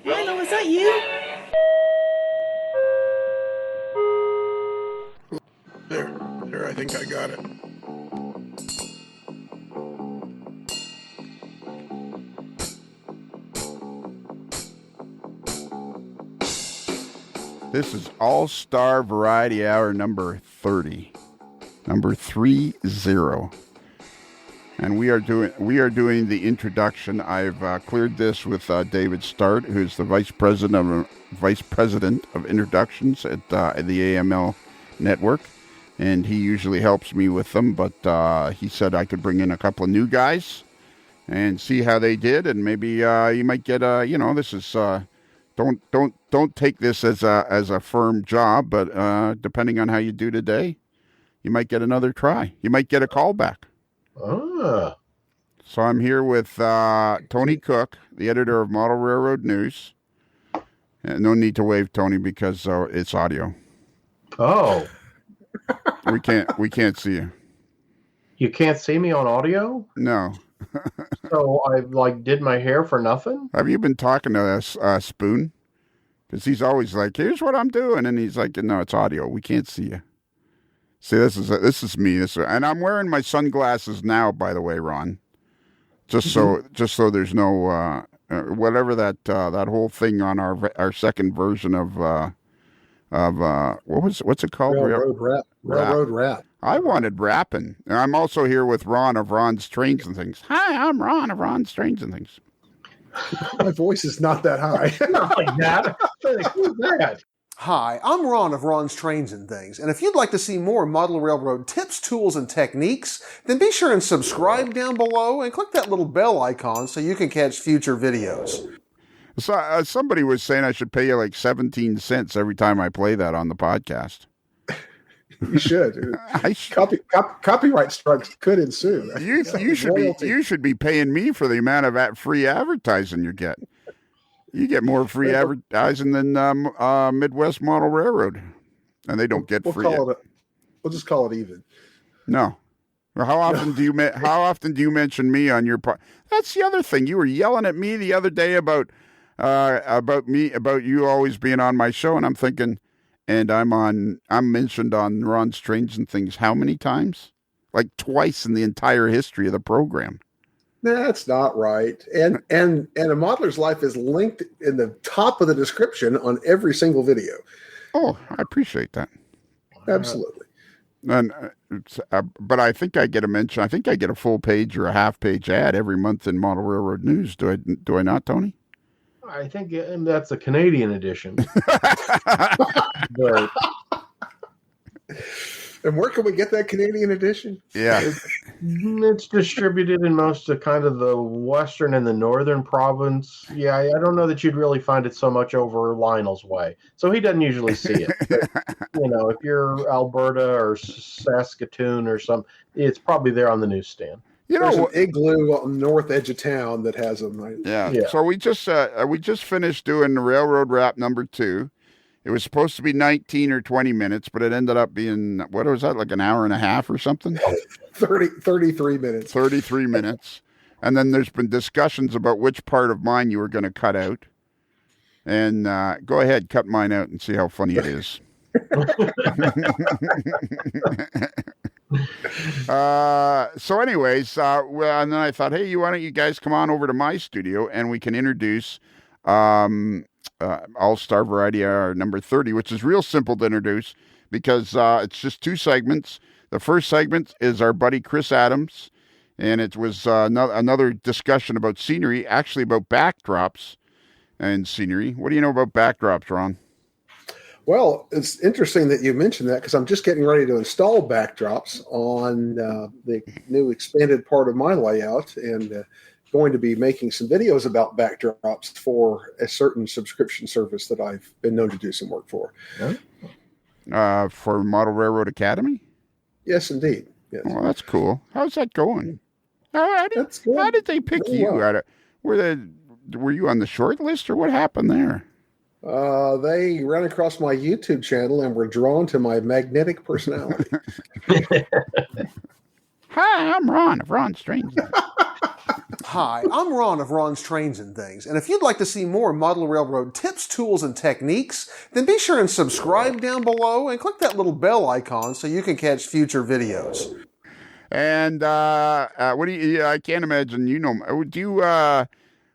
Rhino, is that you? There, I think I got it. This is All-Star Variety Hour number 30. Number 30. And we are doing the introduction. I've cleared this with David Start, who's the vice president of introductions at the AML network, and he usually helps me with them. But he said I could bring in a couple of new guys and see how they did, and maybe you might get this is don't take this as a firm job, but depending on how you do today, you might get another try. You might get a call back. Ah. So I'm here with Tony Cook, the editor of Model Railroad News. And no need to wave, Tony, because it's audio. Oh. We can't see you. You can't see me on audio? No. So I did my hair for nothing? Have you been talking to us, Spoon? Because he's always like, "Here's what I'm doing," and he's like, "No, it's audio. We can't see you." See, this is me. And I'm wearing my sunglasses now, by the way, Ron. Just so there's no whatever that whole thing on our second version of what's it called? Railroad rap. I wanted rapping. And I'm also here with Ron of Ron's Trains and Things. Hi, I'm Ron of Ron's Trains and Things. My voice is not that high. Not like that. Who's that? Hi, I'm Ron of Ron's Trains and Things, and if you'd like to see more model railroad tips, tools, and techniques, then be sure and subscribe down below and click that little bell icon so you can catch future videos. So, somebody was saying I should pay you like 17 cents every time I play that on the podcast. You should. Copyright strikes could ensue. You should be paying me for the amount of free advertising you get. You get more free advertising than Midwest Model Railroad, and they don't get free. We'll just call it even. No. How often do you mention me on your part? That's the other thing. You were yelling at me the other day about you always being on my show, and I'm thinking, and I'm mentioned on Ron's Trains and Things how many times? Like twice in the entire history of the program. That's not right. And a modeler's life is linked in the top of the description on every single video. Oh, I appreciate that. Absolutely. And but I think I get a mention. I think I get a full page or a half page ad every month in Model Railroad News. Do I not, Tony? I think that's the Canadian edition. But... And where can we get that Canadian edition? Yeah. It's distributed in most of kind of the western and the northern province. Yeah, I don't know that you'd really find it so much over Lionel's way. So he doesn't usually see it. But, if you're Alberta or Saskatoon or something, it's probably there on the newsstand. There's an igloo on the north edge of town that has them. Right? Yeah. So we just finished doing the Railroad Rap number 2. It was supposed to be 19 or 20 minutes, but it ended up being, what was that, like an hour and a half or something? 33 minutes. 33 minutes. And then there's been discussions about which part of mine you were going to cut out. And go ahead, cut mine out and see how funny it is. So anyways, and then I thought, hey, why don't you guys come on over to my studio and we can introduce All-Star Variety Hour number 30, which is real simple to introduce because it's just 2 segments. The first segment is our buddy Chris Adams, and it was another discussion about scenery, actually about backdrops and scenery. What do you know about backdrops, Ron? Well, it's interesting that you mentioned that because I'm just getting ready to install backdrops on the new expanded part of my layout and going to be making some videos about backdrops for a certain subscription service that I've been known to do some work for. For Model Railroad Academy? Yes, indeed. Yes. Oh, that's cool. How's that going? How did they pick you out of? Were you on the short list or what happened there? They ran across my YouTube channel and were drawn to my magnetic personality. hi, I'm Ron of Ron's Trains. Hi, I'm Ron of Ron's Trains and Things, and if you'd like to see more model railroad tips, tools, and techniques, then be sure and subscribe down below and click that little bell icon so you can catch future videos. And what do you? I can't imagine. You know, do you?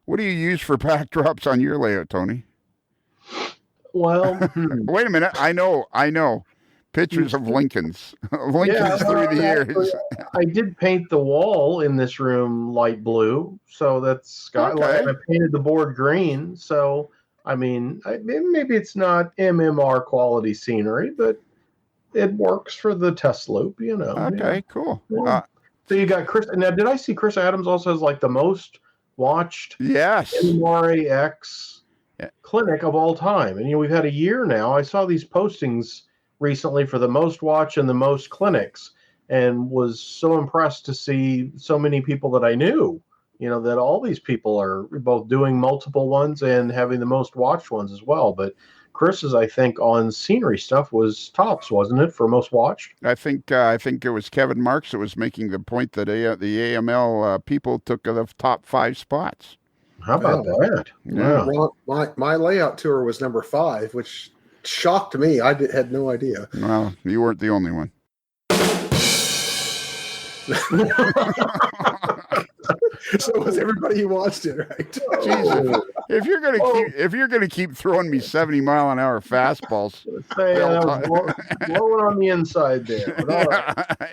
What do you use for backdrops on your layout, Tony? Well, Wait a minute. I know. Pictures of Lincolns through the years. I did paint the wall in this room light blue, so that's skylight. Okay. I painted the board green, so I mean, maybe it's not MMR quality scenery, but it works for the test loop, you know. Okay, yeah. cool. Yeah. So you got Chris. Now, did I see Chris Adams also has like the most watched Yes. MRAX clinic of all time? And we've had a year now. I saw these postings recently for the most watch and the most clinics, and was so impressed to see so many people that I knew, that all these people are both doing multiple ones and having the most watched ones as well. But Chris's, I think, on scenery stuff was tops, wasn't it, for most watched? I think it was Kevin Marks that was making the point that the AML people took the top 5 spots. How about that? Yeah. Well, my layout tour was number 5, which shocked me. I had no idea. Well, you weren't the only one. So was everybody who watched it, right? Jesus. If you're gonna keep throwing me 70-mile-an-hour fastballs, blowing on the inside there.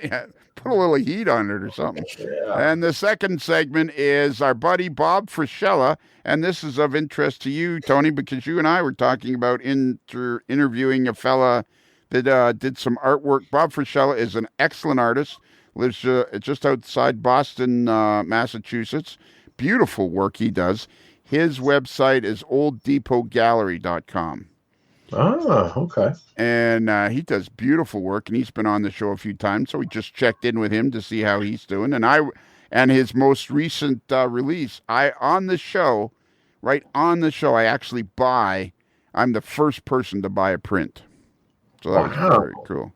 yeah, put a little heat on it or something. Yeah. And the second segment is our buddy Bob Frischella, and this is of interest to you, Tony, because you and I were talking about interviewing a fella that did some artwork. Bob Frischella is an excellent artist. Lives just outside Boston, Massachusetts. Beautiful work he does. His website is olddepotgallery.com. Ah, okay. And he does beautiful work, and he's been on the show a few times, so we just checked in with him to see how he's doing. And his most recent release, on the show, I actually I'm the first person to buy a print. So that was very cool.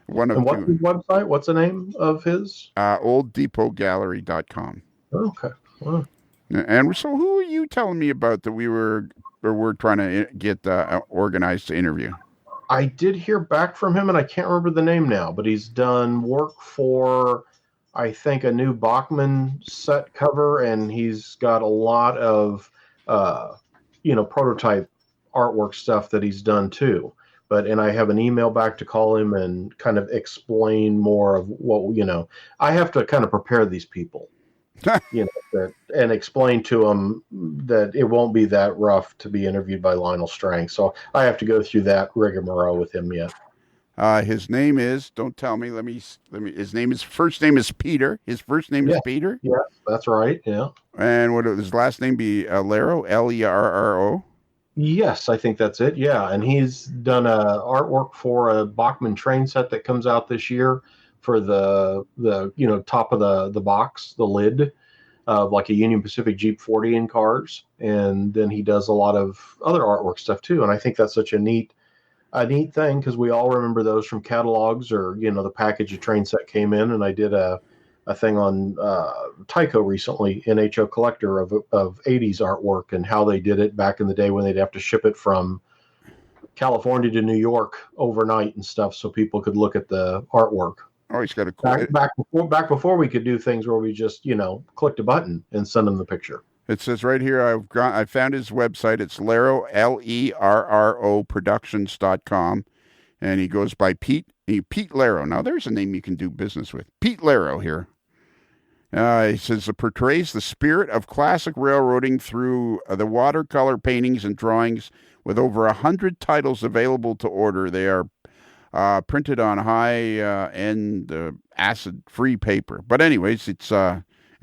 And what's his website? What's the name of his? olddepotgallery.com. Okay. Wow. And so who are you telling me about that we're trying to get organized to interview? I did hear back from him, and I can't remember the name now, but he's done work for, I think, a new Bachmann set cover, and he's got a lot of, prototype artwork stuff that he's done too. And I have an email back to call him and kind of explain more of what, I have to kind of prepare these people, and explain to them that it won't be that rough to be interviewed by Lionel Strang. So I have to go through that rigmarole with him yet. His name is, don't tell me, first name is Peter. His first name is Peter? Yeah, that's right. Yeah. And what would his last name be? Lerro, Lerro? Yes, I think that's it. Yeah, and he's done artwork for a Bachmann train set that comes out this year for the top of the box, the lid, like a Union Pacific Jeep 40 in cars. And then he does a lot of other artwork stuff too. And I think that's such a neat thing, because we all remember those from catalogs, or the package a train set came in. And I did a thing on Tyco recently, NHO Collector, of 80s artwork and how they did it back in the day when they'd have to ship it from California to New York overnight and stuff, so people could look at the artwork. Oh, he's got a cool. Back before we could do things where we just clicked a button and send them the picture. It says right here, I found his website. It's Lerro, Lerro Productions.com, and he goes by Pete Lerro. Now there's a name you can do business with. Pete Lerro here. He says it portrays the spirit of classic railroading through the watercolor paintings and drawings, with over 100 titles available to order. They are printed on high-end acid-free paper. But anyways, it's and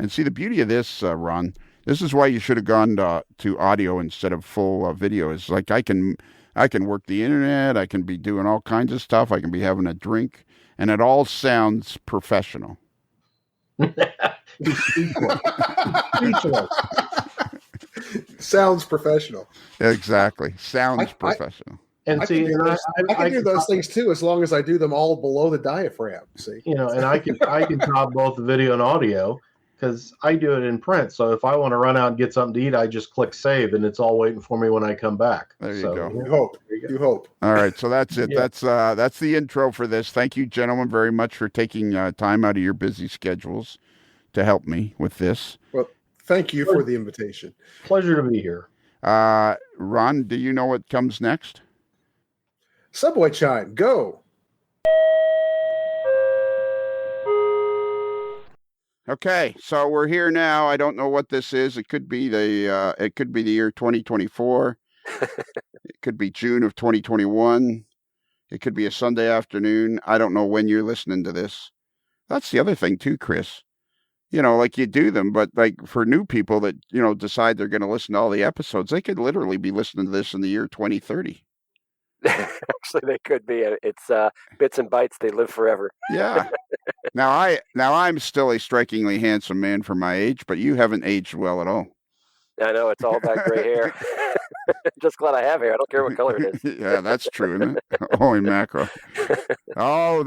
see the beauty of this, Ron. This is why you should have gone to audio instead of full video. It's like I can work the internet. I can be doing all kinds of stuff. I can be having a drink, and it all sounds professional. Sounds professional. Exactly. Sounds professional. And I see, can do and those, I can do those things too, as long as I do them all below the diaphragm. See, and I can top both the video and audio because I do it in print. So if I want to run out and get something to eat, I just click save, and it's all waiting for me when I come back. There you So, go. you hope. You hope. All right, so that's it. Yeah. That's the intro for this. Thank you, gentlemen, very much for taking time out of your busy schedules to help me with this. Well, thank you for the invitation. Pleasure to be here. Ron, do you know what comes next? Subway chime, go. Okay, so we're here now. I don't know what this is. It could be the year 2024. It could be June of 2021. It could be a Sunday afternoon. I don't know when you're listening to this. That's the other thing too, Chris. Like you do them, but like for new people that, decide they're going to listen to all the episodes, they could literally be listening to this in the year 2030. Actually, they could be. It's bits and bytes. They live forever. Yeah. Now I'm still a strikingly handsome man for my age, but you haven't aged well at all. I know, it's all about gray hair. Just glad I have hair. I don't care what color it is. Yeah, that's true, isn't it? Holy mackerel. Oh,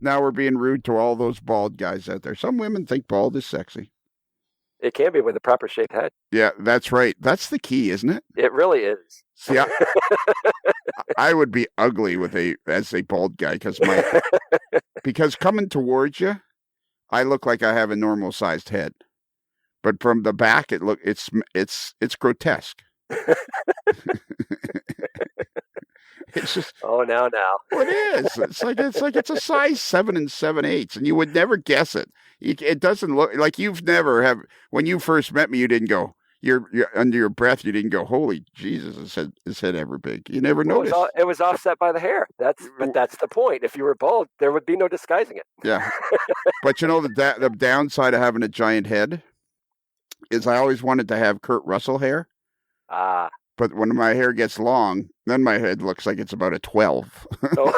now we're being rude to all those bald guys out there. Some women think bald is sexy. It can be with a proper shaped head. Yeah, that's right. That's the key, isn't it? It really is. See, I would be ugly as a bald guy because coming towards you, I look like I have a normal sized head, but from the back, it's grotesque. It's just now. Well, it is. It's like it's a size 7 7/8, and you would never guess it. It doesn't look like you've never have. When you first met me, you didn't go. You're under your breath. You didn't go, "Holy Jesus, his head ever big." You never noticed. It was offset by the hair. That's the point. If you were bald, there would be no disguising it. Yeah, but the downside of having a giant head is I always wanted to have Kurt Russell hair. Ah. But when my hair gets long, then my head looks like it's about a 12. Oh.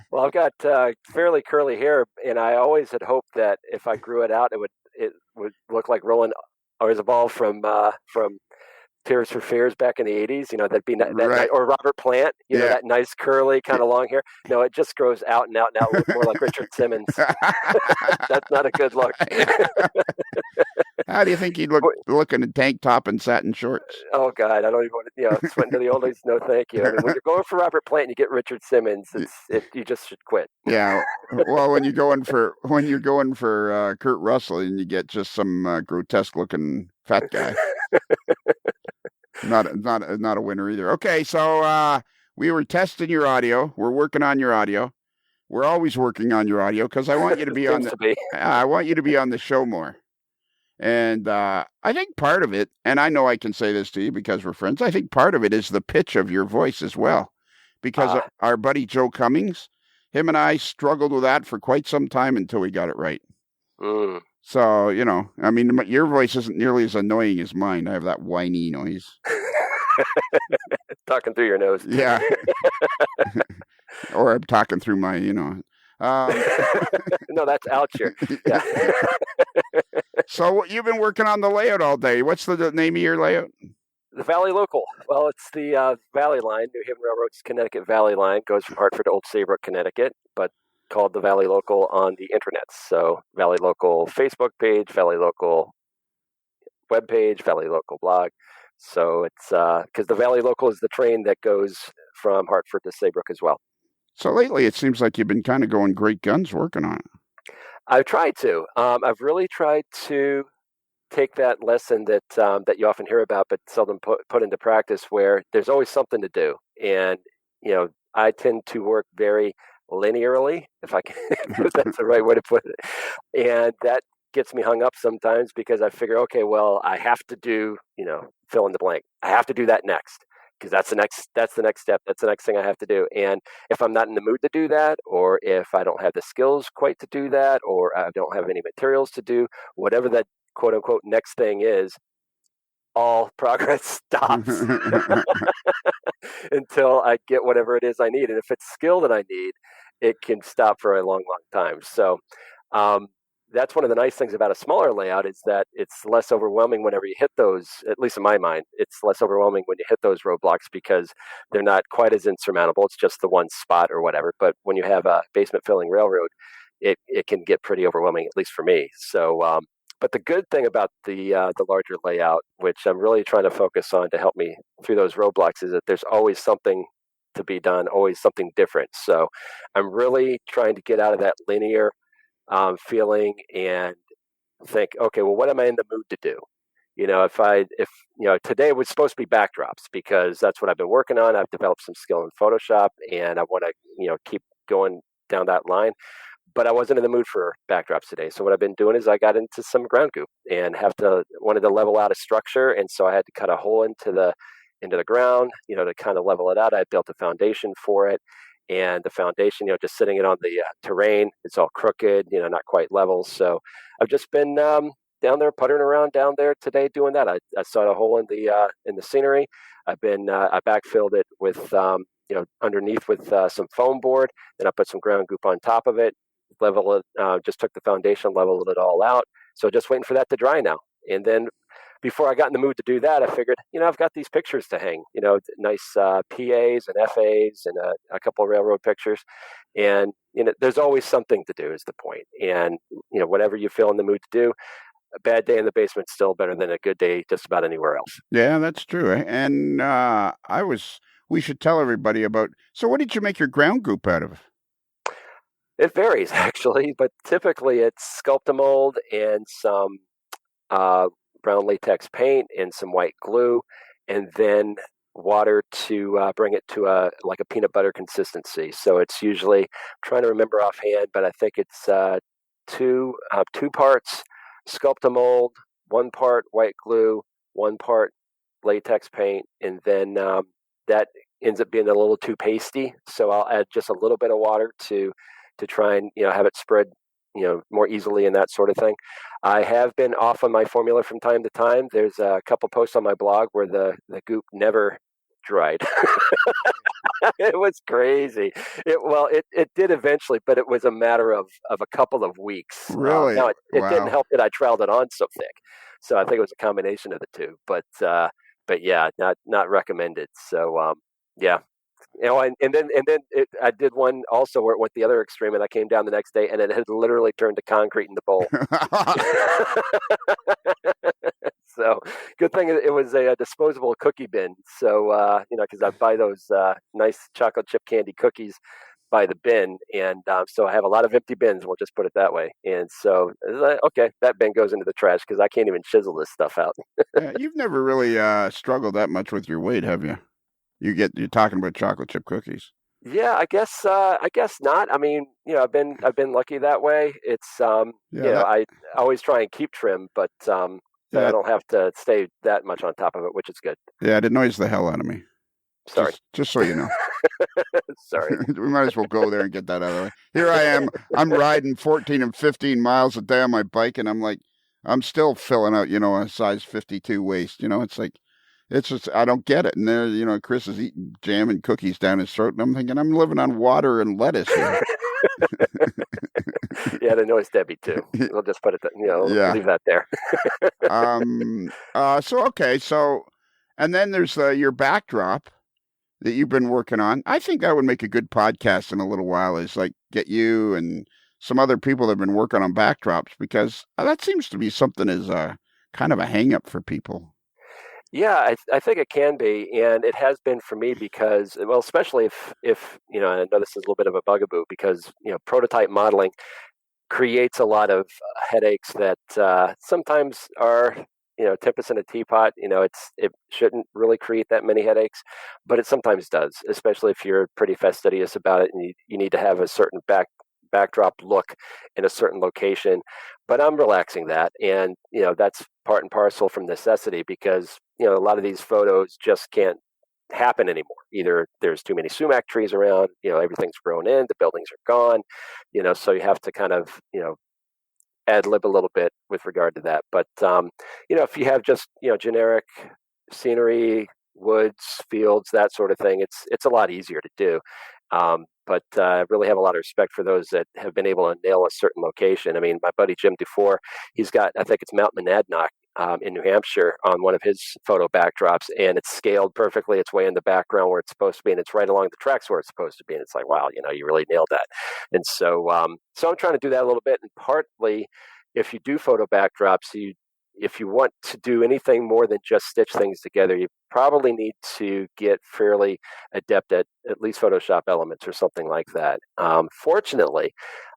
Well, I've got fairly curly hair, and I always had hoped that if I grew it out, it would look like Roland Orzabal from Tears for Fears back in the 80s. That'd be Right. or Robert Plant. That nice curly kind of long hair. No, it just grows out and out and out, look more like Richard Simmons. That's not a good look. How do you think you'd look in a tank top and satin shorts? Oh God, I don't even want to. Sweating to the oldies. No, thank you. I mean, when you're going for Robert Plant and you get Richard Simmons, you just should quit. Yeah. Well, when you're going for Kurt Russell and you get just some grotesque looking fat guy, not a winner either. Okay, so we were testing your audio. We're working on your audio. We're always working on your audio because I want you to be I want you to be on the show more. And I think part of it, and I know I can say this to you because we're friends, I think part of it is the pitch of your voice as well. Because our buddy Joe Cummings, him and I struggled with that for quite some time until we got it right. Mm. So, I mean, your voice isn't nearly as annoying as mine. I have that whiny noise. Talking through your nose. Yeah. Or I'm talking through my, No, that's out here. Yeah. So you've been working on the layout all day. What's the name of your layout? The Valley Local. Well, it's the Valley Line, New Haven Railroad's Connecticut Valley Line, goes from Hartford to Old Saybrook, Connecticut, but called the Valley Local on the internet. So Valley Local Facebook page, Valley Local webpage, Valley Local blog. So it's because the Valley Local is the train that goes from Hartford to Saybrook as well. So lately it seems like you've been kind of going great guns working on it. I've tried to. I've really tried to take that lesson that you often hear about but seldom put into practice, where there's always something to do. And, I tend to work very linearly, if that's the right way to put it. And that gets me hung up sometimes because I figure, okay, well, I have to do, fill in the blank. I have to do that next because that's the next step. That's the next thing I have to do. And if I'm not in the mood to do that, or if I don't have the skills quite to do that, or I don't have any materials to do, whatever that quote unquote next thing is, all progress stops until I get whatever it is I need. And if it's skill that I need, it can stop for a long, long time. So that's one of the nice things about a smaller layout is that it's less overwhelming whenever you hit those, at least in my mind, it's less overwhelming when you hit those roadblocks because they're not quite as insurmountable. It's just the one spot or whatever. But when you have a basement filling railroad, it can get pretty overwhelming, at least for me. So, but the good thing about the larger layout, which I'm really trying to focus on to help me through those roadblocks, is that there's always something to be done, always something different. So I'm really trying to get out of that linear feeling and think, okay, well, what am I in the mood to do? If today was supposed to be backdrops because that's what I've been working on. I've developed some skill in Photoshop and I want to, keep going down that line. But I wasn't in the mood for backdrops today. So what I've been doing is I got into some ground goop and wanted to level out a structure. And so I had to cut a hole into the ground, to kind of level it out. I built a foundation for it. And the foundation, just sitting it on the terrain, it's all crooked, not quite level. So I've just been down there puttering around down there today doing that. I sawed a hole in the scenery. I backfilled it with underneath with some foam board. Then I put some ground goop on top of it. Level it. Just took the foundation, leveled it all out. So just waiting for that to dry now. And then before I got in the mood to do that, I figured, I've got these pictures to hang, nice PAs and FAs and a couple of railroad pictures. And, there's always something to do is the point. And, whatever you feel in the mood to do, a bad day in the basement's still better than a good day just about anywhere else. Yeah, that's true. And we should tell everybody so what did you make your ground goop out of? It varies, actually, but typically it's Sculptamold and some brown latex paint and some white glue, and then water to bring it to a peanut butter consistency. So it's usually, I'm trying to remember offhand, but I think it's two parts Sculptamold, 1 part white glue, 1 part latex paint, and then that ends up being a little too pasty. So I'll add just a little bit of water to try and have it spread more easily and that sort of thing. I have been off on my formula from time to time. There's a couple posts on my blog where the goop never dried. It was crazy. It did eventually, but it was a matter of a couple of weeks. Really? Now it Wow. didn't help that I troweled it on so thick. So I think it was a combination of the two. But yeah, not recommended. So yeah. And then I did one also where it went the other extreme, and I came down the next day, and it had literally turned to concrete in the bowl. So good thing it was a disposable cookie bin. So because I buy those nice chocolate chip candy cookies by the bin, and so I have a lot of empty bins. We'll just put it that way. And so okay, that bin goes into the trash because I can't even chisel this stuff out. You've never really struggled that much with your weight, have you? You're talking about chocolate chip cookies. Yeah, I guess not. I mean, I've been lucky that way. It's I always try and keep trim, but I don't have to stay that much on top of it, which is good. Yeah, it annoys the hell out of me. Sorry. Just so you know. Sorry. We might as well go there and get that out of the way. Here I am. I'm riding 14 and 15 miles a day on my bike, and I'm still filling out, a size 52 waist. It's like, it's just, I don't get it. And there, Chris is eating jam and cookies down his throat, and I'm thinking, I'm living on water and lettuce here. Yeah, it annoys Debbie too. We'll just put it, leave that there. So, and then there's your backdrop that you've been working on. I think that would make a good podcast in a little while, is like get you and some other people that have been working on backdrops, because that seems to be something as kind of a hang up for people. Yeah, I think it can be, and it has been for me because, well, especially if I know this is a little bit of a bugaboo because prototype modeling creates a lot of headaches that sometimes are tempest in a teapot. It shouldn't really create that many headaches, but it sometimes does, especially if you're pretty fastidious about it and you need to have a certain backdrop look in a certain location. But I'm relaxing that, and that's part and parcel from necessity because a lot of these photos just can't happen anymore. Either there's too many sumac trees around, everything's grown in, the buildings are gone, so you have to kind of ad lib a little bit with regard to that. But if you have just generic scenery, woods, fields, that sort of thing, it's a lot easier to do. but I really have a lot of respect for those that have been able to nail a certain location. I mean, my buddy Jim Dufour, he's got, I think it's Mount Monadnock in New Hampshire on one of his photo backdrops, and it's scaled perfectly. It's way in the background where it's supposed to be, and it's right along the tracks where it's supposed to be. And it's like, wow, you really nailed that. And so I'm trying to do that a little bit. And partly, if you do photo backdrops, if you want to do anything more than just stitch things together, you probably need to get fairly adept at least Photoshop elements or something like that. Fortunately,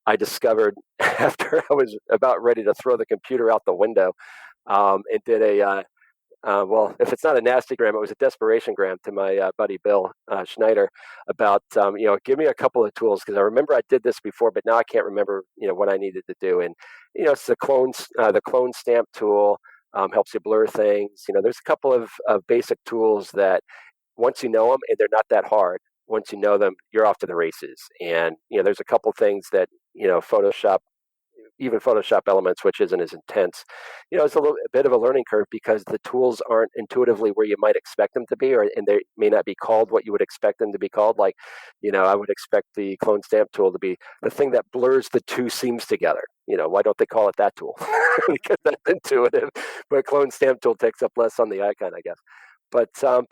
I discovered after I was about ready to throw the computer out the window and did well, if it's not a nasty gram, it was a desperation gram to my buddy Bill Schneider about, give me a couple of tools, because I remember I did this before, but now I can't remember, what I needed to do. And, it's the clone stamp tool helps you blur things. There's a couple of basic tools that once you know them, and they're not that hard, once you know them, you're off to the races. And, there's a couple things that, even Photoshop Elements, which isn't as intense, it's a bit of a learning curve because the tools aren't intuitively where you might expect them to be, and they may not be called what you would expect them to be called. Like, I would expect the clone stamp tool to be the thing that blurs the two seams together. Why don't they call it that tool? Because that's intuitive, but clone stamp tool takes up less on the icon, I guess. But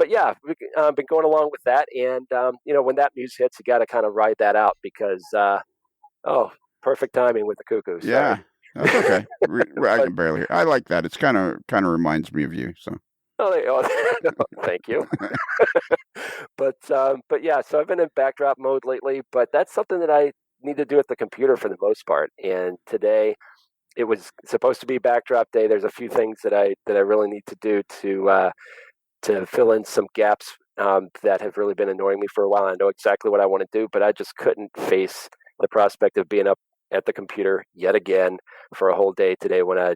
yeah, we've been going along with that, and when that muse hits, you got to kind of ride that out because perfect timing with the cuckoo. Sorry. Yeah, that's okay. I can barely hear. I like that. It's kind of reminds me of you. So. Thank you. But yeah, so I've been in backdrop mode lately, but that's something that I need to do at the computer for the most part. And today, it was supposed to be backdrop day. There's a few things that I really need to do to fill in some gaps that have really been annoying me for a while. I know exactly what I want to do, but I just couldn't face the prospect of being up at the computer yet again for a whole day today when I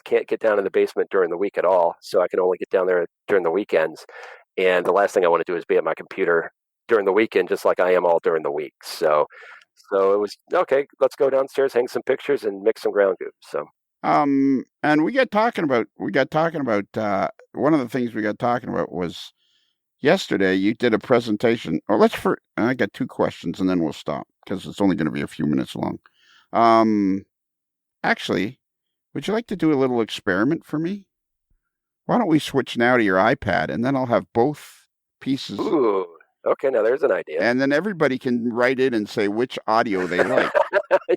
can't get down in the basement during the week at all. So I can only get down there during the weekends. And the last thing I want to do is be at my computer during the weekend, just like I am all during the week. So it was, okay, let's go downstairs, hang some pictures and mix some ground goops. So, and we got talking about one of the things we got talking about was yesterday you did a presentation. I got two questions and then we'll stop because it's only going to be a few minutes long. Actually, would you like to do a little experiment for me? Why don't we switch now to your iPad and then I'll have both pieces. Ooh, okay, now there's an idea. And then everybody can write in and say which audio they like.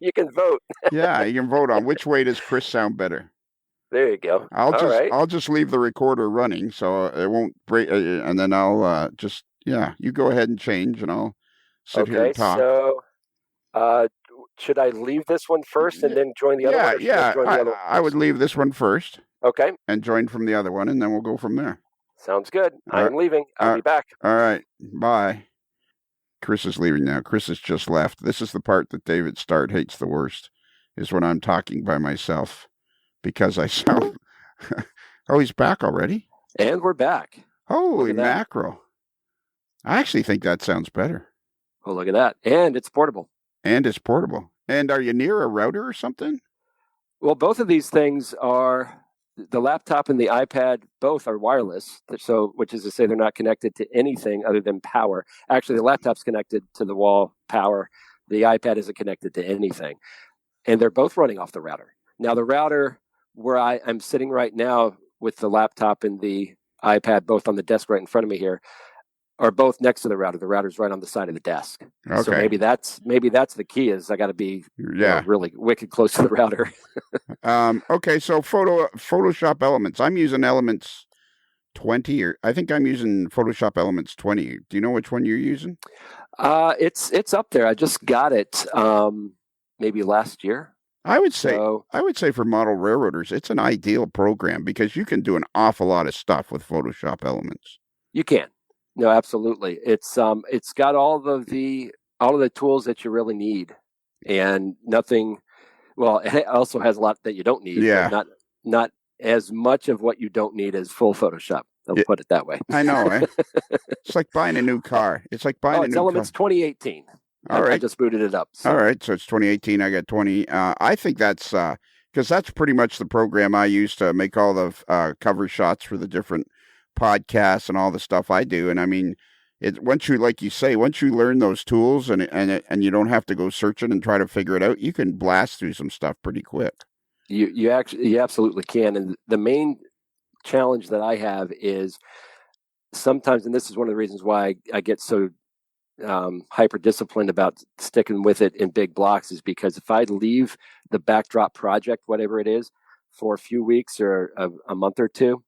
You can vote. Yeah, you can vote on which way does Chris sound better. There you go. I'll just leave the recorder running so it won't break, and then I'll you go ahead and change and I'll sit here and talk. So, should I leave this one first and then join the other one? Yeah, I would leave this one first. Okay. And join from the other one, and then we'll go from there. Sounds good. I'm leaving. I'll be back. All right. Bye. Chris is leaving now. Chris has just left. This is the part that David Start hates the worst, is when I'm talking by myself because I sound... Oh, he's back already? And we're back. Holy mackerel. I actually think that sounds better. Oh, look at that. And it's portable. And are you near a router or something? Well, both of these things are, the laptop and the iPad, both are wireless. So, which is to say they're not connected to anything other than power. Actually, the laptop's connected to the wall power. The iPad isn't connected to anything. And they're both running off the router. Now, the router where I'm sitting right now with the laptop and the iPad both on the desk right in front of me here are both next to the router. The router's right on the side of the desk. Okay. So maybe that's the key is I got to be really wicked close to the router. Okay, so Photoshop Elements. I'm using Elements 20, or I think I'm using Photoshop Elements 20. Do you know which one you're using? It's up there. I just got it maybe last year. I would say for model railroaders, it's an ideal program because you can do an awful lot of stuff with Photoshop Elements. You can. No, absolutely. It's got all of the tools that you really need, and nothing. Well, it also has a lot that you don't need. Yeah. Not as much of what you don't need as full Photoshop. I'll put it that way. I know. Eh? It's like buying a new car. It's like buying a new Elements car. 2018. All right. I just booted it up. So. All right. So it's 2018. I got 20. I think that's because that's pretty much the program I use to make all the cover shots for the different podcasts and all the stuff I do. And I mean, once you, like you say, once you learn those tools and you don't have to go searching and try to figure it out, you can blast through some stuff pretty quick. You absolutely can. And the main challenge that I have is sometimes, and this is one of the reasons why I get so hyper disciplined about sticking with it in big blocks, is because if I leave the backdrop project, whatever it is, for a few weeks or a month or two,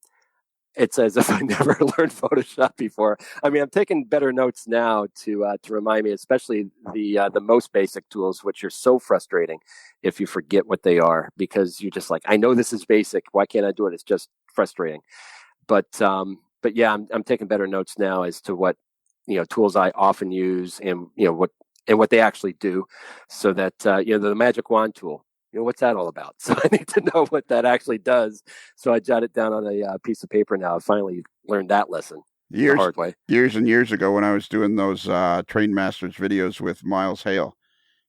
it's as if I never learned Photoshop before. I mean, I'm taking better notes now to remind me, especially the most basic tools, which are so frustrating if you forget what they are, because you're just like, I know this is basic. Why can't I do it? It's just frustrating. But yeah, I'm taking better notes now as to what tools I often use and what they actually do, so that the magic wand tool. What's that all about? So I need to know what that actually does. So I jot it down on a piece of paper now. I finally learned that lesson the hard way. Years and years ago, when I was doing those Train Masters videos with Miles Hale,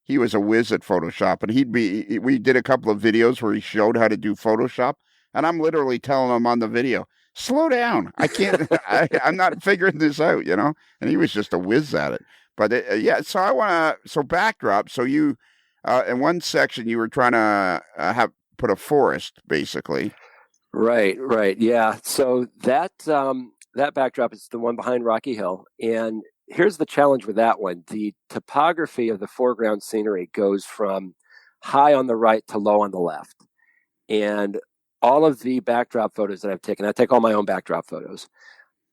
he was a whiz at Photoshop, and we did a couple of videos where he showed how to do Photoshop, and I'm literally telling him on the video, slow down. I can't, I'm not figuring this out, and he was just a whiz at it. But so backdrop. So you, in one section, you were trying to put a forest, basically. Right. Yeah. So that backdrop is the one behind Rocky Hill. And here's the challenge with that one. The topography of the foreground scenery goes from high on the right to low on the left. And all of the backdrop photos that I've taken, I take all my own backdrop photos.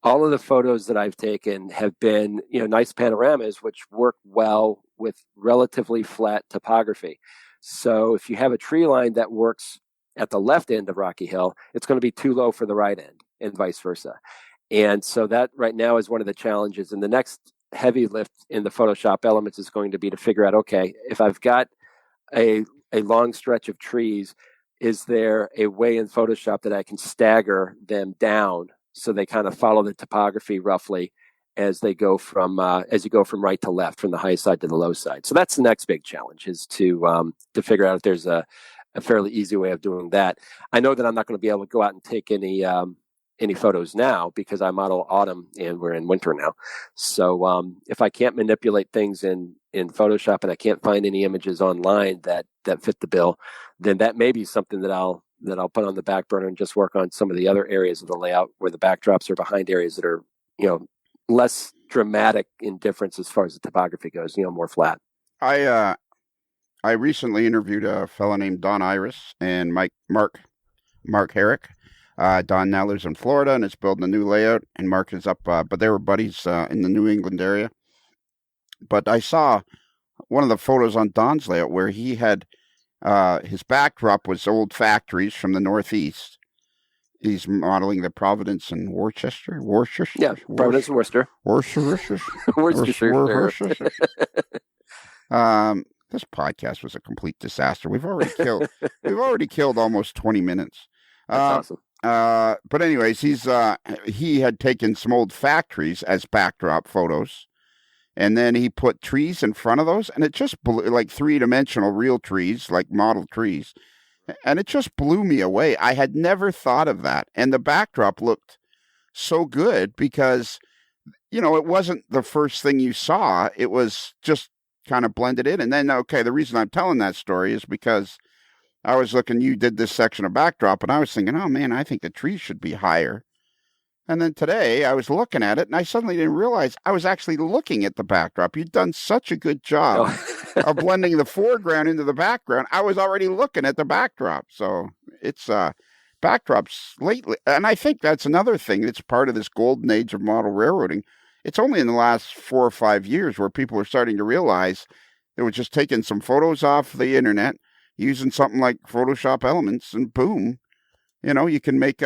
All of the photos that I've taken have been, nice panoramas, which work well with relatively flat topography. So if you have a tree line that works at the left end of Rocky Hill, it's going to be too low for the right end, and vice versa. And so that right now is one of the challenges. And the next heavy lift in the Photoshop elements is going to be to figure out, okay, if I've got a long stretch of trees, is there a way in Photoshop that I can stagger them down so they kind of follow the topography roughly as you go from right to left, from the high side to the low side? So that's the next big challenge, is to figure out if there's a fairly easy way of doing that. I know that I'm not going to be able to go out and take any photos now, because I model autumn and we're in winter now. So if I can't manipulate things in Photoshop and I can't find any images online that fit the bill, then that may be something that I'll put on the back burner and just work on some of the other areas of the layout where the backdrops are behind areas that are, less dramatic in difference as far as the topography goes, more flat. I recently interviewed a fellow named Don Iris and Mark Herrick. Don now lives in Florida and is building a new layout, and Mark is up, but they were buddies in the New England area. But I saw one of the photos on Don's layout where he had his backdrop was old factories from the Northeast. He's modeling the Providence and Worcester. Yeah, Providence and Worcester. Worcestershire. This podcast was a complete disaster. We've already killed almost 20 minutes. That's awesome. But anyways, he had taken some old factories as backdrop photos, and then he put trees in front of those, and it just blew, like three-dimensional real trees, like model trees, and it just blew me away. I had never thought of that, and the backdrop looked so good because, it wasn't the first thing you saw. It was just kind of blended in, and then, okay, the reason I'm telling that story is because I was looking, you did this section of backdrop, and I was thinking, oh man, I think the trees should be higher. And then today I was looking at it, and I suddenly didn't realize I was actually looking at the backdrop. You'd done such a good job of blending the foreground into the background. I was already looking at the backdrop. So it's backdrops lately. And I think that's another thing that's part of this golden age of model railroading. It's only in the last 4 or 5 years where people are starting to realize they were just taking some photos off the internet, using something like Photoshop Elements, and boom, you can make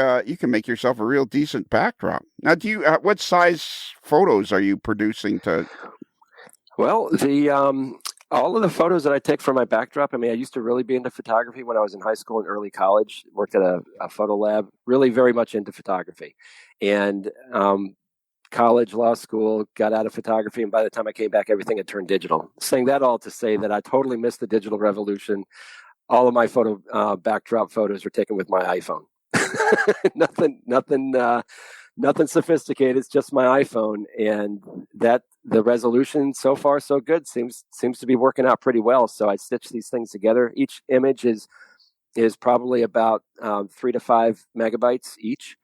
yourself a real decent backdrop. Now, what size photos are you producing to? Well, all of the photos that I take for my backdrop, I mean, I used to really be into photography when I was in high school and early college. Worked at a photo lab, really very much into photography, and college, law school, got out of photography, and by the time I came back, everything had turned digital. Saying that all to say that I totally missed the digital revolution. All of my backdrop photos are taken with my iPhone. nothing nothing sophisticated. It's just my iPhone, and that the resolution so far so good seems to be working out pretty well. So I stitch these things together. Each image is probably about 3 to 5 megabytes each.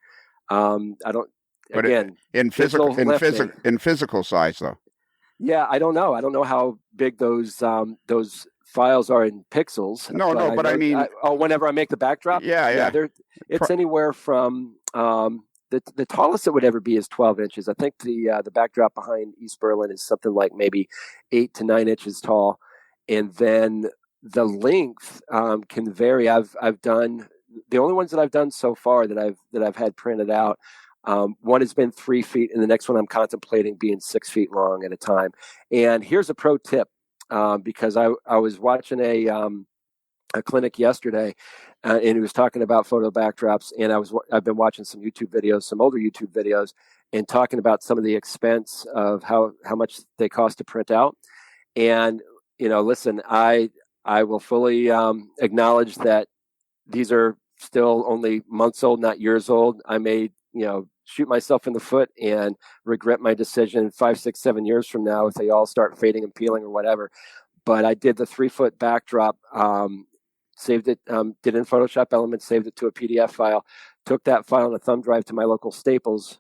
I don't. But again, in physical size though. Yeah, I don't know. I don't know how big those files are in pixels. No, but I mean, whenever I make the backdrop, yeah. It's anywhere from the tallest it would ever be is 12 inches. I think the backdrop behind East Berlin is something like maybe 8 to 9 inches tall, and then the length can vary. I've done the only ones that I've done so far that I've had printed out. One has been 3 feet, and the next one I'm contemplating being 6 feet long at a time. And here's a pro tip, because I was watching a clinic yesterday, and he was talking about photo backdrops, and I've been watching some YouTube videos, some older YouTube videos, and talking about some of the expense of how much they cost to print out. And listen, I will fully acknowledge that these are still only months old, not years old. I may shoot myself in the foot and regret my decision 5, 6, 7 years from now if they all start fading and peeling or whatever. But I did the 3-foot backdrop, saved it, did it in Photoshop Elements, saved it to a PDF file, took that file on a thumb drive to my local Staples,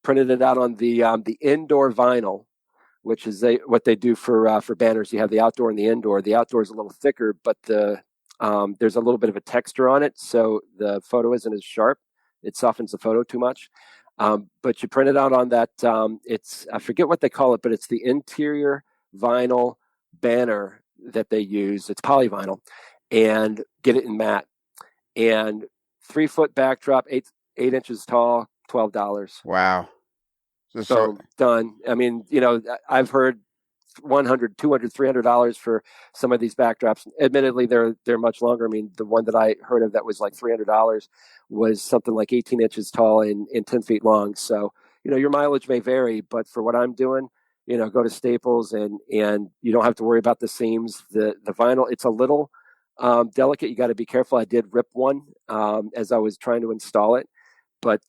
printed it out on the indoor vinyl, which is what they do for banners. You have the outdoor and the indoor. The outdoor is a little thicker, but there's a little bit of a texture on it, so the photo isn't as sharp. It softens the photo too much. But you print it out on that. I forget what they call it, but it's the interior vinyl banner that they use. It's polyvinyl, and get it in matte. And 3-foot backdrop, 8 inches tall, $12. Wow. So done. I mean, I've heard $100, $200, $300 for some of these backdrops. Admittedly, they're much longer. I mean, the one that I heard of that was like $300 was something like 18 inches tall and 10 feet long. So, your mileage may vary, but for what I'm doing, go to Staples and you don't have to worry about the seams. The vinyl, it's a little delicate. You got to be careful. I did rip one as I was trying to install it. But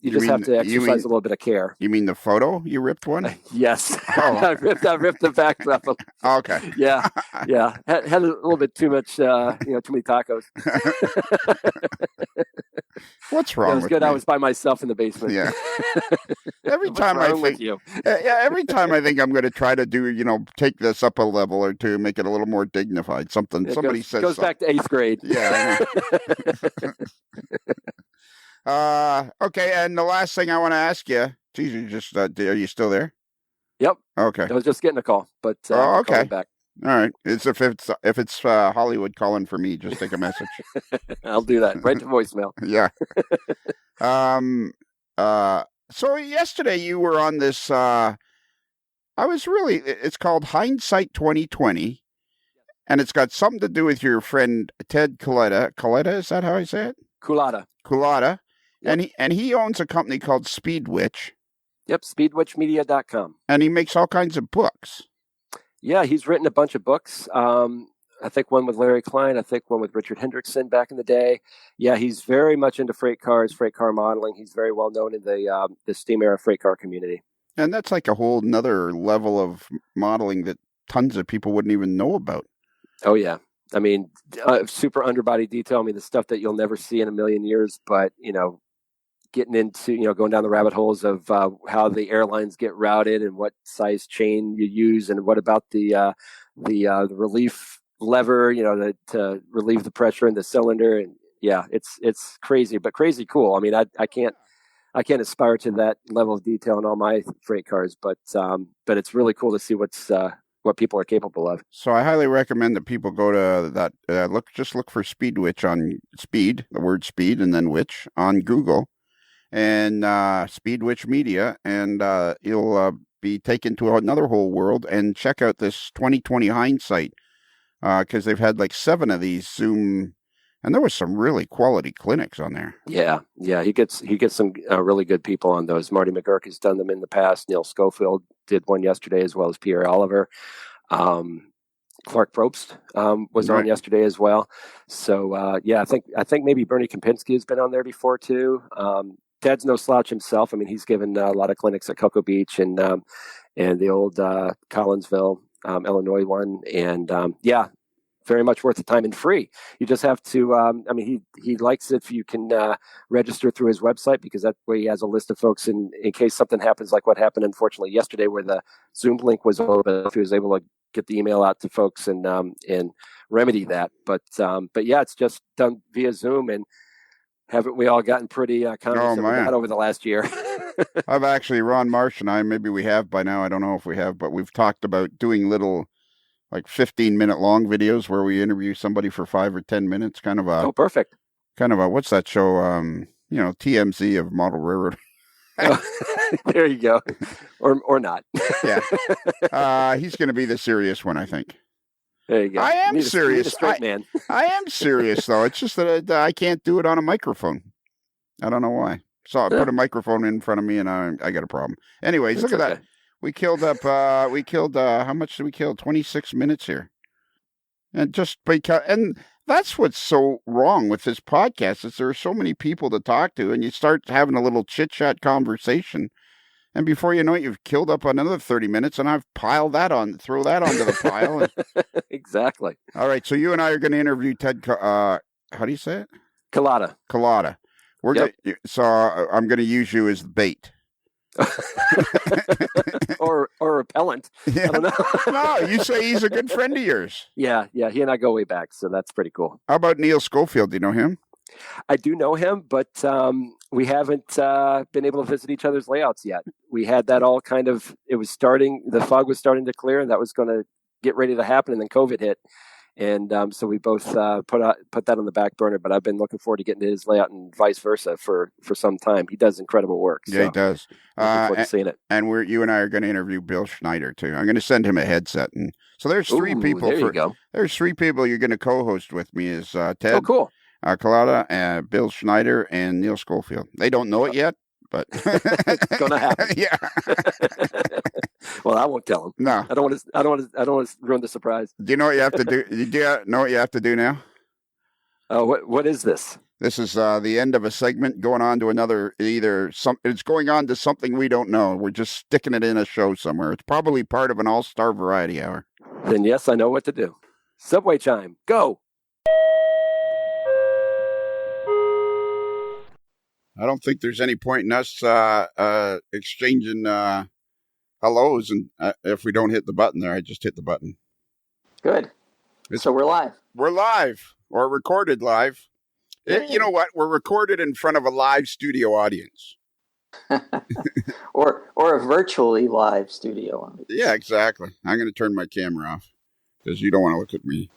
you just have to exercise a little bit of care. You mean the photo? You ripped one? Yes. Oh. I ripped the backdrop. Okay. Yeah. Had a little bit too much, too many tacos. What's wrong? It was with good. Me? I was by myself in the basement. Yeah. Every time I think, every time I think I'm going to try to do, take this up a level or two, make it a little more dignified. Somebody says goes back to 8th grade. Yeah. Okay, and the last thing I want to ask you, geez, you just are you still there? Yep. Okay. I was just getting a call, but okay. Back. All right. If it's Hollywood calling for me, just take a message. I'll do that. Right to voicemail. Yeah. So yesterday you were on this. It's called Hindsight 2020, and it's got something to do with your friend Ted Culetta. Culetta, is that how I say it? Culetta. Yep. And he owns a company called Speedwitch. Yep, speedwitchmedia.com. And he makes all kinds of books. Yeah, he's written a bunch of books. I think one with Larry Klein. I think one with Richard Hendrickson back in the day. Yeah, he's very much into freight cars, freight car modeling. He's very well known in the steam era freight car community. And that's like a whole nother level of modeling that tons of people wouldn't even know about. Oh, yeah. I mean, super underbody detail. I mean, the stuff that you'll never see in a million years, but, getting into, going down the rabbit holes of how the airlines get routed and what size chain you use and what about the relief lever, to relieve the pressure in the cylinder. And yeah, it's crazy, but crazy cool. I mean, I can't aspire to that level of detail in all my freight cars, but it's really cool to see what people are capable of. So I highly recommend that people go to that. Look for Speedwitch on Speed, the word Speed, and then Witch on Google, and Speedwitch Media, and you'll be taken to another whole world. And check out this 2020 Hindsight, because they've had like 7 of these Zoom, and there was some really quality clinics on there. Yeah, he gets some really good people on those. Marty McGurk has done them in the past. Neil Schofield did one yesterday, as well as Pierre Oliver. Clark Probst was on yesterday as well. So I think maybe Bernie Kampinski has been on there before too. Ted's no slouch himself. I mean, he's given a lot of clinics at Cocoa Beach and the old Collinsville, Illinois one, and very much worth the time and free. You just have to. He likes it if you can register through his website, because that way he has a list of folks in case something happens like what happened unfortunately yesterday, where the Zoom link was open. If he was able to get the email out to folks and remedy that. But yeah, it's just done via Zoom, and haven't we all gotten pretty cognizant of that over the last year? I've actually, Ron Marsh and I, maybe we have by now, I don't know if we have, but we've talked about doing little, like 15-minute long videos where we interview somebody for 5 or 10 minutes, kind of a perfect. Kind of a, what's that show? TMZ of model railroad. There you go. Or not. Yeah. He's going to be the serious one, I think. There you go. I am serious. Straight man. I am serious, though. It's just that I can't do it on a microphone. I don't know why. So I put a microphone in front of me and I got a problem. Anyways, look at that. We killed how much did we kill? 26 minutes here. And just because, and that's what's so wrong with this podcast, is there are so many people to talk to, and you start having a little chit-chat conversation, and before you know it, you've killed up another 30 minutes, and I've throw that onto the pile. And... Exactly. All right, so you and I are going to interview Ted, how do you say it? Collada. So I'm going to use you as the bait. or repellent. Yeah. I don't know. No, you say he's a good friend of yours. Yeah, he and I go way back, so that's pretty cool. How about Neil Schofield? Do you know him? I do know him, but we haven't been able to visit each other's layouts yet. We had that all kind of, the fog was starting to clear, and that was going to get ready to happen, and then COVID hit. And so we both put that on the back burner, but I've been looking forward to getting to his layout and vice versa for some time. He does incredible work. Yeah, he does. Looking forward to seeing it. And you and I are going to interview Bill Schneider too. I'm going to send him a headset. And so there's three people. There you go. There's 3 people you're going to co-host with me is Ted. Oh, cool. Collada, Bill Schneider, and Neil Schofield. They don't know it yet, but it's going to happen. Yeah. Well, I won't tell them. No, I don't want to ruin the surprise. Do you know what you have to do? Do you know what you have to do now? What is this? This is the end of a segment going on to another. It's going on to something we don't know. We're just sticking it in a show somewhere. It's probably part of an all-star variety hour. Then yes, I know what to do. Subway chime, go. I don't think there's any point in us exchanging hellos, and if we don't hit the button there, I just hit the button. Good. So we're live. We're live, or recorded live. You know what? We're recorded in front of a live studio audience. or a virtually live studio audience. Yeah, exactly. I'm going to turn my camera off because you don't want to look at me.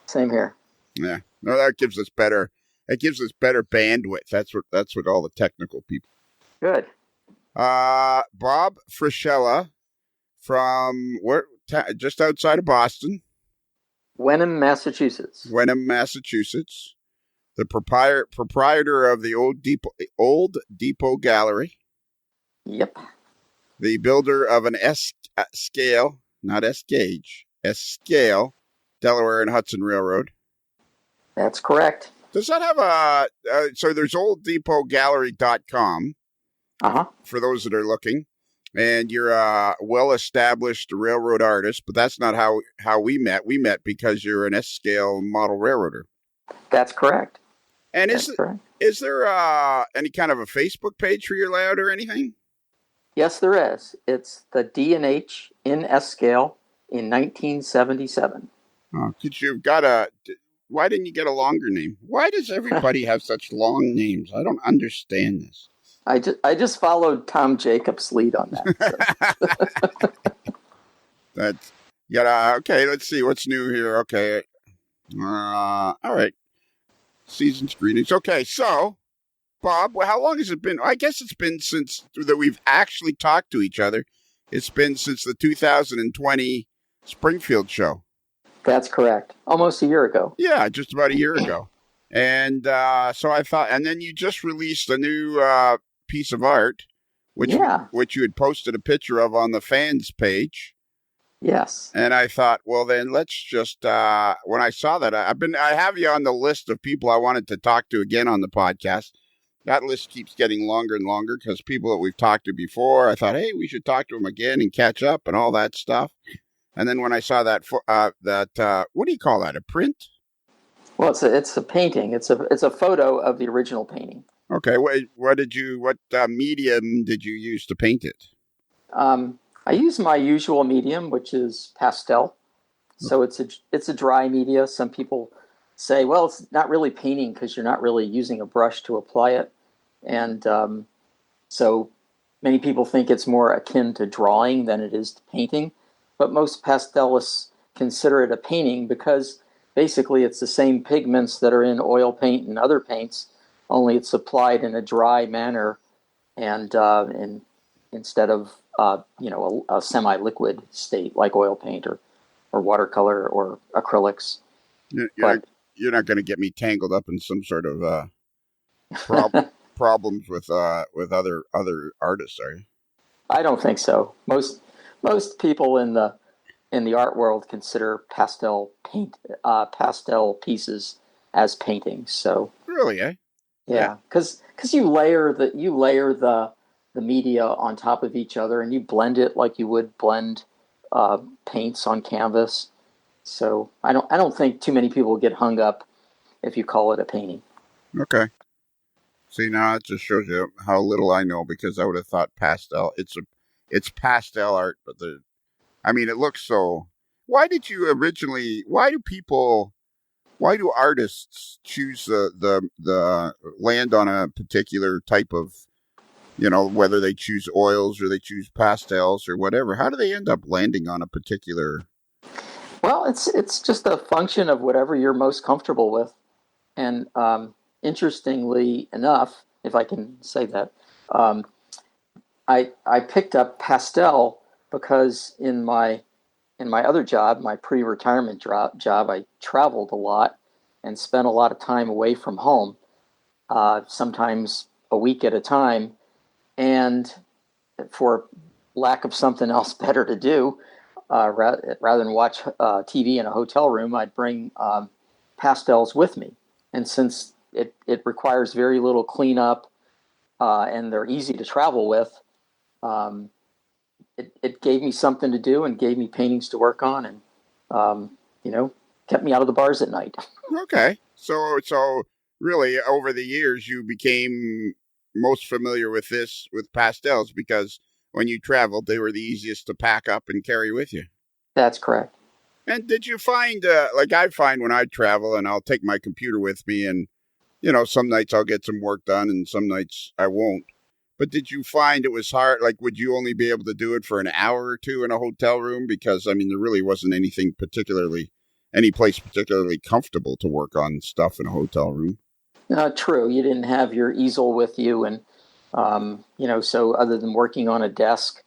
Same here. Yeah. No, that gives us better. It gives us better bandwidth. That's what all the technical people. Good. Bob Frischella from just outside of Boston. Wenham, Massachusetts. The proprietor of the Old Depot Gallery. Yep. The builder of an S-scale, not S-gauge, S-scale, Delaware and Hudson Railroad. That's correct. Does that have so there's olddepotgallery.com for those that are looking, and you're a well-established railroad artist, but that's not how we met. We met because you're an S-scale model railroader. That's correct. And is there any kind of a Facebook page for your layout or anything? Yes, there is. It's the D&H in S-scale in 1977. Oh, why didn't you get a longer name? Why does everybody have such long names? I don't understand this. I just followed Tom Jacobs' lead on that. So. Okay, let's see what's new here. Okay. All right. Season's greetings. Okay, so, Bob, how long has it been? I guess it's been since that we've actually talked to each other. It's been since the 2020 Springfield show. That's correct. Almost a year ago. Yeah, just about a year ago. And so I thought, and then you just released a new piece of art, which you had posted a picture of on the fans page. Yes. And I thought, well, then let's just, when I saw that, I have you on the list of people I wanted to talk to again on the podcast. that list keeps getting longer and longer because people that we've talked to before, I thought, hey, we should talk to them again and catch up and all that stuff. And then when I saw that, what do you call that? A print? Well, it's a painting. It's a photo of the original painting. Okay. What medium did you use to paint it? I use my usual medium, which is pastel. So it's a dry media. Some people say, well, it's not really painting because you're not really using a brush to apply it. And so many people think it's more akin to drawing than it is to painting. But most pastelists consider it a painting because basically it's the same pigments that are in oil paint and other paints, only it's applied in a dry manner and instead of a semi-liquid state like oil paint or watercolor or acrylics. You're not going to get me tangled up in some sort of problems with other artists, are you? I don't think so. Most people in the art world consider pastel pieces as paintings. So really, eh? Yeah, because you layer the media on top of each other and you blend it like you would blend paints on canvas. So I don't think too many people get hung up if you call it a painting. Okay. See, now it just shows you how little I know because I would have thought pastel. It's pastel art, but it looks so. Why do artists choose the land on a particular type of, whether they choose oils or they choose pastels or whatever? How do they end up landing on a particular? Well, it's just a function of whatever you're most comfortable with. And interestingly enough, if I can say that, I picked up pastel because in my other job, my pre-retirement job, I traveled a lot and spent a lot of time away from home, sometimes a week at a time. And for lack of something else better to do, rather than watch TV in a hotel room, I'd bring pastels with me. And since it requires very little cleanup and they're easy to travel with, it gave me something to do and gave me paintings to work on and, kept me out of the bars at night. Okay. So really over the years, you became most familiar with pastels because when you traveled, they were the easiest to pack up and carry with you. That's correct. And did you find, like I find when I travel and I'll take my computer with me and, some nights I'll get some work done and some nights I won't. But did you find it was hard? Like, would you only be able to do it for an hour or two in a hotel room? Because, there really wasn't any place particularly comfortable to work on stuff in a hotel room. True. You didn't have your easel with you. And, so other than working on a desk,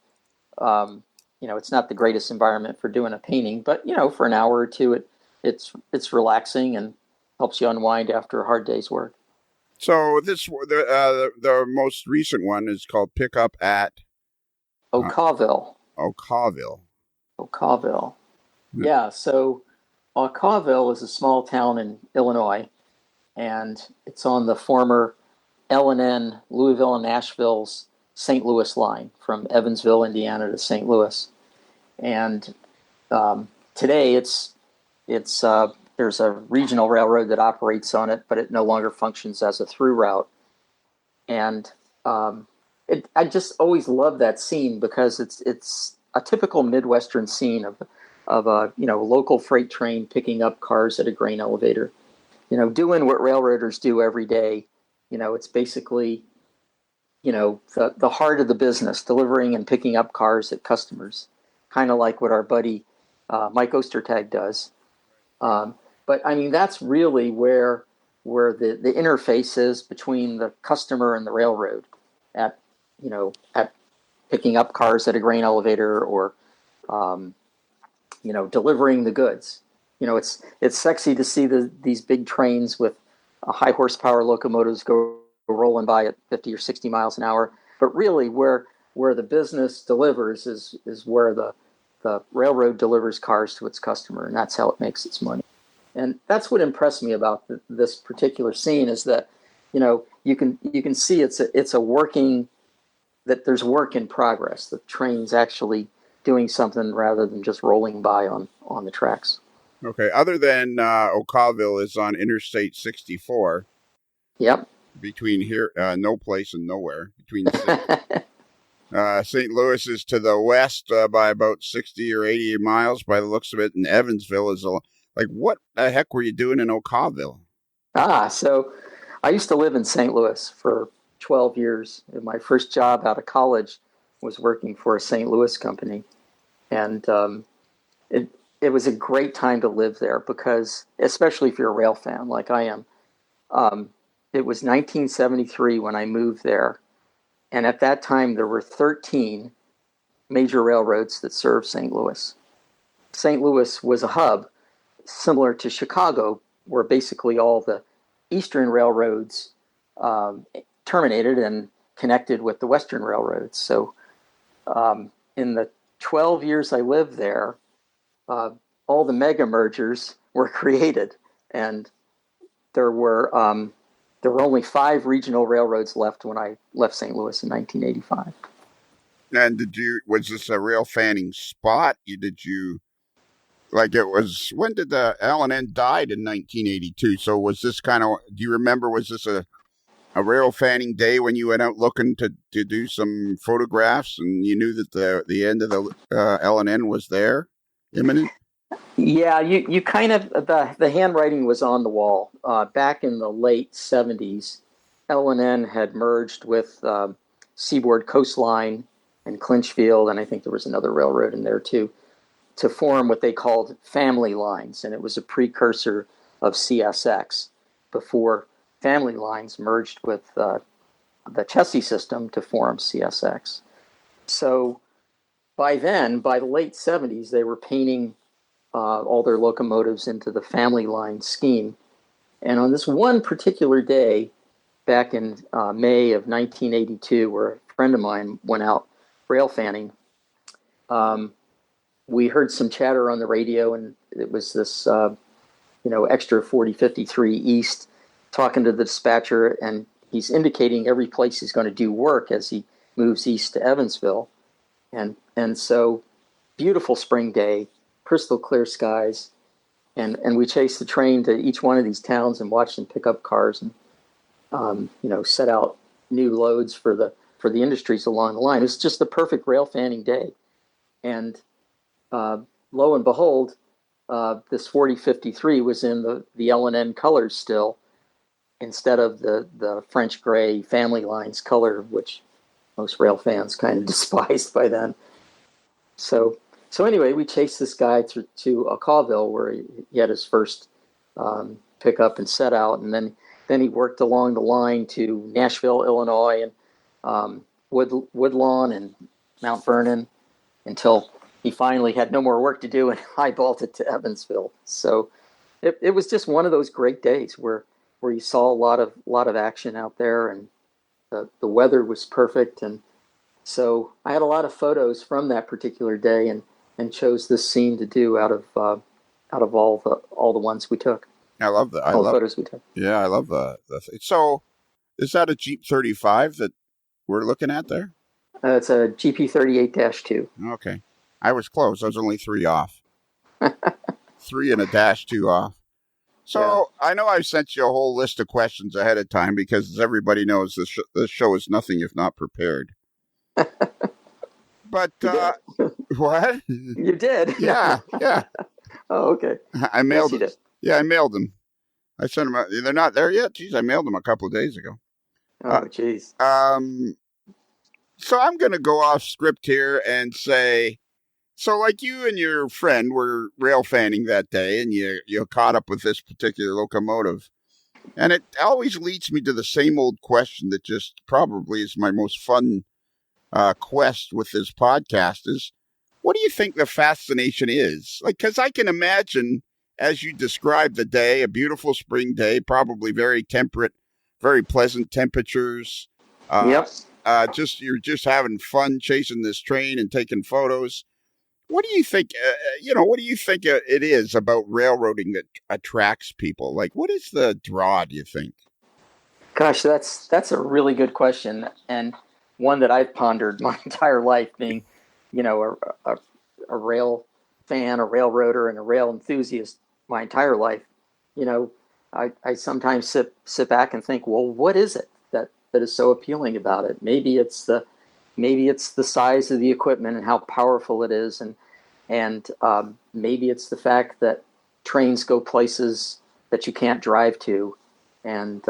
it's not the greatest environment for doing a painting. But, for an hour or two, it's relaxing and helps you unwind after a hard day's work. So the most recent one is called Pickup at Ocarville. Ocarville. Yeah. So Ocarville is a small town in Illinois, and it's on the former L&N, Louisville and Nashville's St. Louis line from Evansville, Indiana to St. Louis. And today there's a regional railroad that operates on it, but it no longer functions as a through route. And I just always love that scene because it's a typical Midwestern scene of a local freight train picking up cars at a grain elevator, doing what railroaders do every day. It's basically the heart of the business, delivering and picking up cars at customers, kind of like what our buddy Mike Ostertag does. But that's really where the interface is between the customer and the railroad at picking up cars at a grain elevator or delivering the goods. It's sexy to see these big trains with high horsepower locomotives go rolling by at 50 or 60 miles an hour. But really where the business delivers is where the railroad delivers cars to its customer, and that's how it makes its money. And that's what impressed me about this particular scene is that, you can see it's a working, that there's work in progress. The train's actually doing something rather than just rolling by on the tracks. Okay. Other than Ocarville is on Interstate 64. Yep. Between here, no place and nowhere. Between St. Louis is to the west by about 60 or 80 miles by the looks of it, and Evansville is like, what the heck were you doing in Ocarville? So I used to live in St. Louis for 12 years. And my first job out of college was working for a St. Louis company. And it was a great time to live there because, especially if you're a rail fan like I am, it was 1973 when I moved there. And at that time, there were 13 major railroads that served St. Louis. St. Louis was a hub similar to Chicago, where basically all the eastern railroads terminated and connected with the western railroads. So in the 12 years I lived there, all the mega mergers were created, and there were only 5 regional railroads left when I left St. Louis in 1985. And was this a rail fanning spot? When did the L&N died in 1982? So was this do you remember, was this a rail fanning day when you went out looking to do some photographs and you knew that the end of the L&N was there, imminent? Yeah, you kind of, the handwriting was on the wall. Back in the late 70s, L&N had merged with Seaboard Coastline and Clinchfield, and I think there was another railroad in there too, to form what they called family lines. And it was a precursor of CSX before family lines merged with the chassis system to form CSX. So by then, by the late 70s, they were painting all their locomotives into the family line scheme. And on this one particular day, back in May of 1982, where a friend of mine went out rail fanning, we heard some chatter on the radio, and it was this, extra 4053 East talking to the dispatcher, and he's indicating every place he's going to do work as he moves east to Evansville. And so, beautiful spring day, crystal clear skies, and we chased the train to each one of these towns and watched them pick up cars and set out new loads for the industries along the line. It was just the perfect rail fanning day. And lo and behold, this 4053 was in the L&N colors still, instead of the French gray family lines color, which most rail fans kind of despised by then. So anyway, we chased this guy to Ocarville, where he had his first pickup and set out, and then he worked along the line to Nashville, Illinois, and Woodlawn and Mount Vernon, until he finally had no more work to do and highballed it to Evansville. So it was just one of those great days where you saw a lot of action out there, and the weather was perfect. And so I had a lot of photos from that particular day, and chose this scene to do out of all the ones we took. I love that. All the photos we took. Yeah, I love the thing. So, is that a Jeep 35 that we're looking at there? It's a GP38-2. Okay, I was close. I was only 3 off. 3 and a -2 off. So yeah. I know I sent you a whole list of questions ahead of time because, as everybody knows, this show is nothing if not prepared. But what? You did? Yeah. Oh, okay. I mailed them. Yeah, I mailed them. I sent them. They're not there yet. Jeez, I mailed them a couple of days ago. Oh, jeez. So I'm going to go off script here and say, so like you and your friend were rail fanning that day, and you caught up with this particular locomotive, and it always leads me to the same old question that just probably is my most fun quest with this podcast is, what do you think the fascination is? Like, because I can imagine, as you described the day, a beautiful spring day, probably very temperate, very pleasant temperatures. Yep. You're just having fun chasing this train and taking photos. What do you think? What do you think it is about railroading that attracts people? Like, what is the draw, do you think? Gosh, that's a really good question, and one that I've pondered my entire life, being, a rail fan, a railroader, and a rail enthusiast my entire life. You know, I sometimes sit back and think, well, what is it that is so appealing about it? Maybe it's the size of the equipment and how powerful it is, and maybe it's the fact that trains go places that you can't drive to, and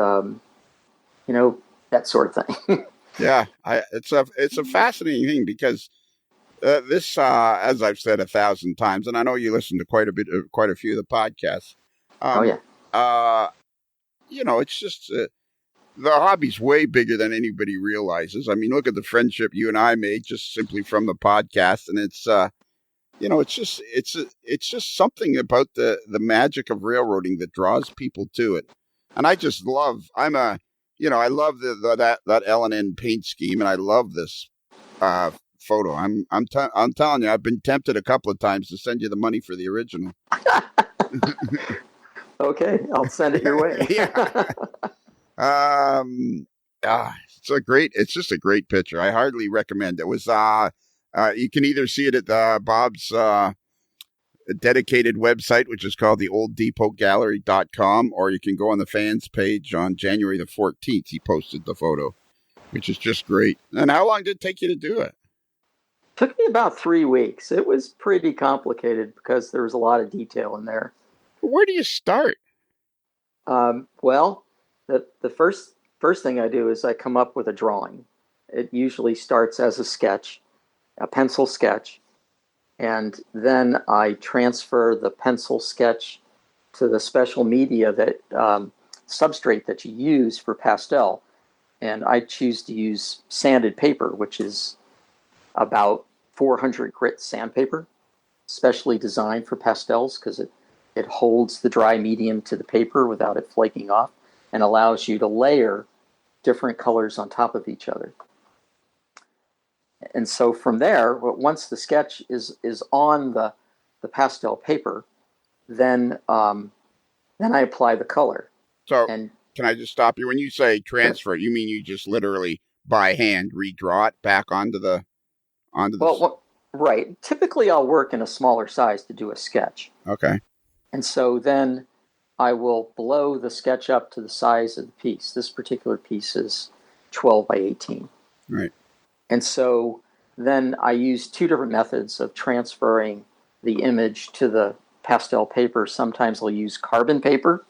that sort of thing. Yeah, it's a fascinating thing because this, as I've said 1,000 times, and I know you listen to quite a few of the podcasts. Oh yeah. Uh, it's just the hobby's way bigger than anybody realizes. I mean, look at the friendship you and I made just simply from the podcast, and it's it's just something about the magic of railroading that draws people to it. And I just love. I love that L&N paint scheme, and I love this photo. I'm telling you, I've been tempted a couple of times to send you the money for the original. Okay, I'll send it your way. Yeah. It's just a great picture. I hardly recommend it. It was you can either see it at Bob's dedicated website, which is called the olddepotgallery.com, or you can go on the fans page on January the 14th. He posted the photo, which is just great. And how long did it take you to do it? Took me about 3 weeks. It was pretty complicated because there was a lot of detail in there. Where do you start? Well, the first thing I do is I come up with a drawing. It usually starts as a sketch, a pencil sketch, and then I transfer the pencil sketch to the special media that substrate that you use for pastel. And I choose to use sanded paper, which is about 400 grit sandpaper, specially designed for pastels because it holds the dry medium to the paper without it flaking off and allows you to layer different colors on top of each other. And so from there, once the sketch is on the pastel paper, then I apply the color. So can I just stop you? When you say transfer, you mean you just literally by hand redraw it back onto the right. Typically, I'll work in a smaller size to do a sketch. Okay. And so then I will blow the sketch up to the size of the piece. This particular piece is 12 by 18. Right. And so then I use two different methods of transferring the image to the pastel paper. Sometimes I'll use carbon paper.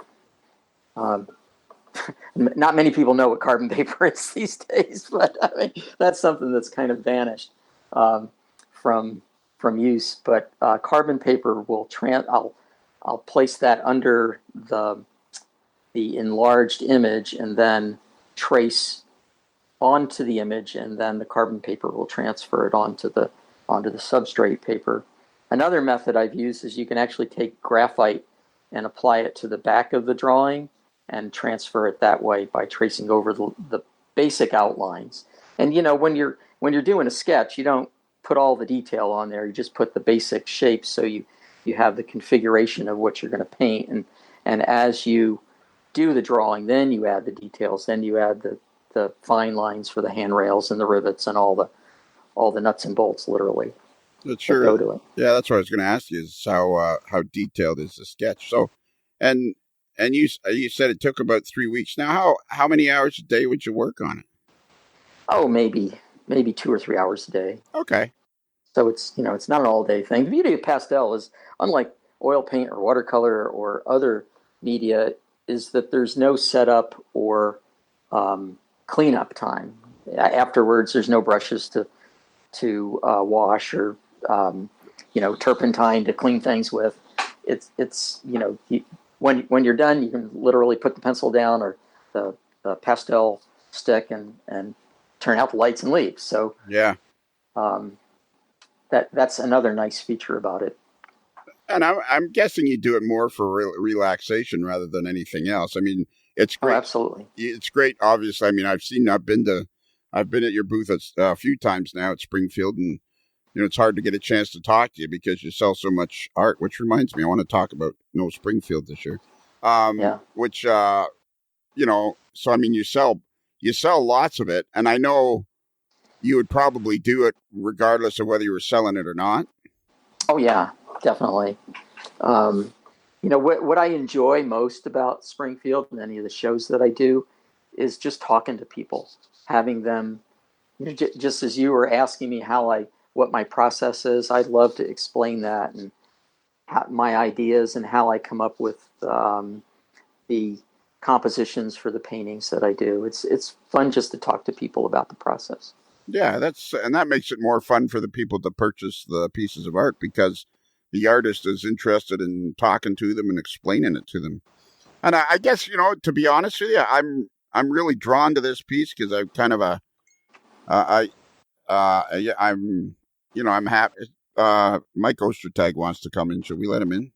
Not many people know what carbon paper is these days, but I mean, that's something that's kind of vanished from use. But carbon paper will I'll place that under the enlarged image and then trace onto the image, and then the carbon paper will transfer it onto the substrate paper. Another method I've used is you can actually take graphite and apply it to the back of the drawing and transfer it that way by tracing over the basic outlines. And when you're doing a sketch, you don't put all the detail on there. You just put the basic shapes so you have the configuration of what you're going to paint, and as you do the drawing, then you add the details, then you add the fine lines for the handrails and the rivets and all the nuts and bolts, literally. That's sure. Go to it. Yeah, that's what I was going to ask you, is how detailed is the sketch? So, and you said it took about 3 weeks. Now, how many hours a day would you work on it? Oh, maybe 2 or 3 hours a day. Okay. So it's not an all day thing. The beauty of pastel is, unlike oil paint or watercolor or other media, is that there's no setup or cleanup time. Afterwards, there's no brushes to wash or turpentine to clean things with. It's when you're done, you can literally put the pencil down or the pastel stick and turn out the lights and leave. So yeah. That's another nice feature about it. And I'm guessing you do it more for relaxation rather than anything else. I mean, it's great. Oh, absolutely. It's great. Obviously, I mean, I've been at your booth a few times now at Springfield, and it's hard to get a chance to talk to you because you sell so much art. Which reminds me, I want to talk about Springfield this year. Yeah. Which so I mean, you sell lots of it, and I know you would probably do it regardless of whether you were selling it or not. Oh yeah, definitely. What I enjoy most about Springfield and any of the shows that I do is just talking to people, having them, just as you were asking me what my process is. I'd love to explain that and my ideas and how I come up with the compositions for the paintings that I do. It's fun just to talk to people about the process. Yeah, that makes it more fun for the people to purchase the pieces of art because the artist is interested in talking to them and explaining it to them. And I guess, to be honest with you, I'm really drawn to this piece because I'm kind of I'm happy. Mike Ostertag wants to come in. Should we let him in?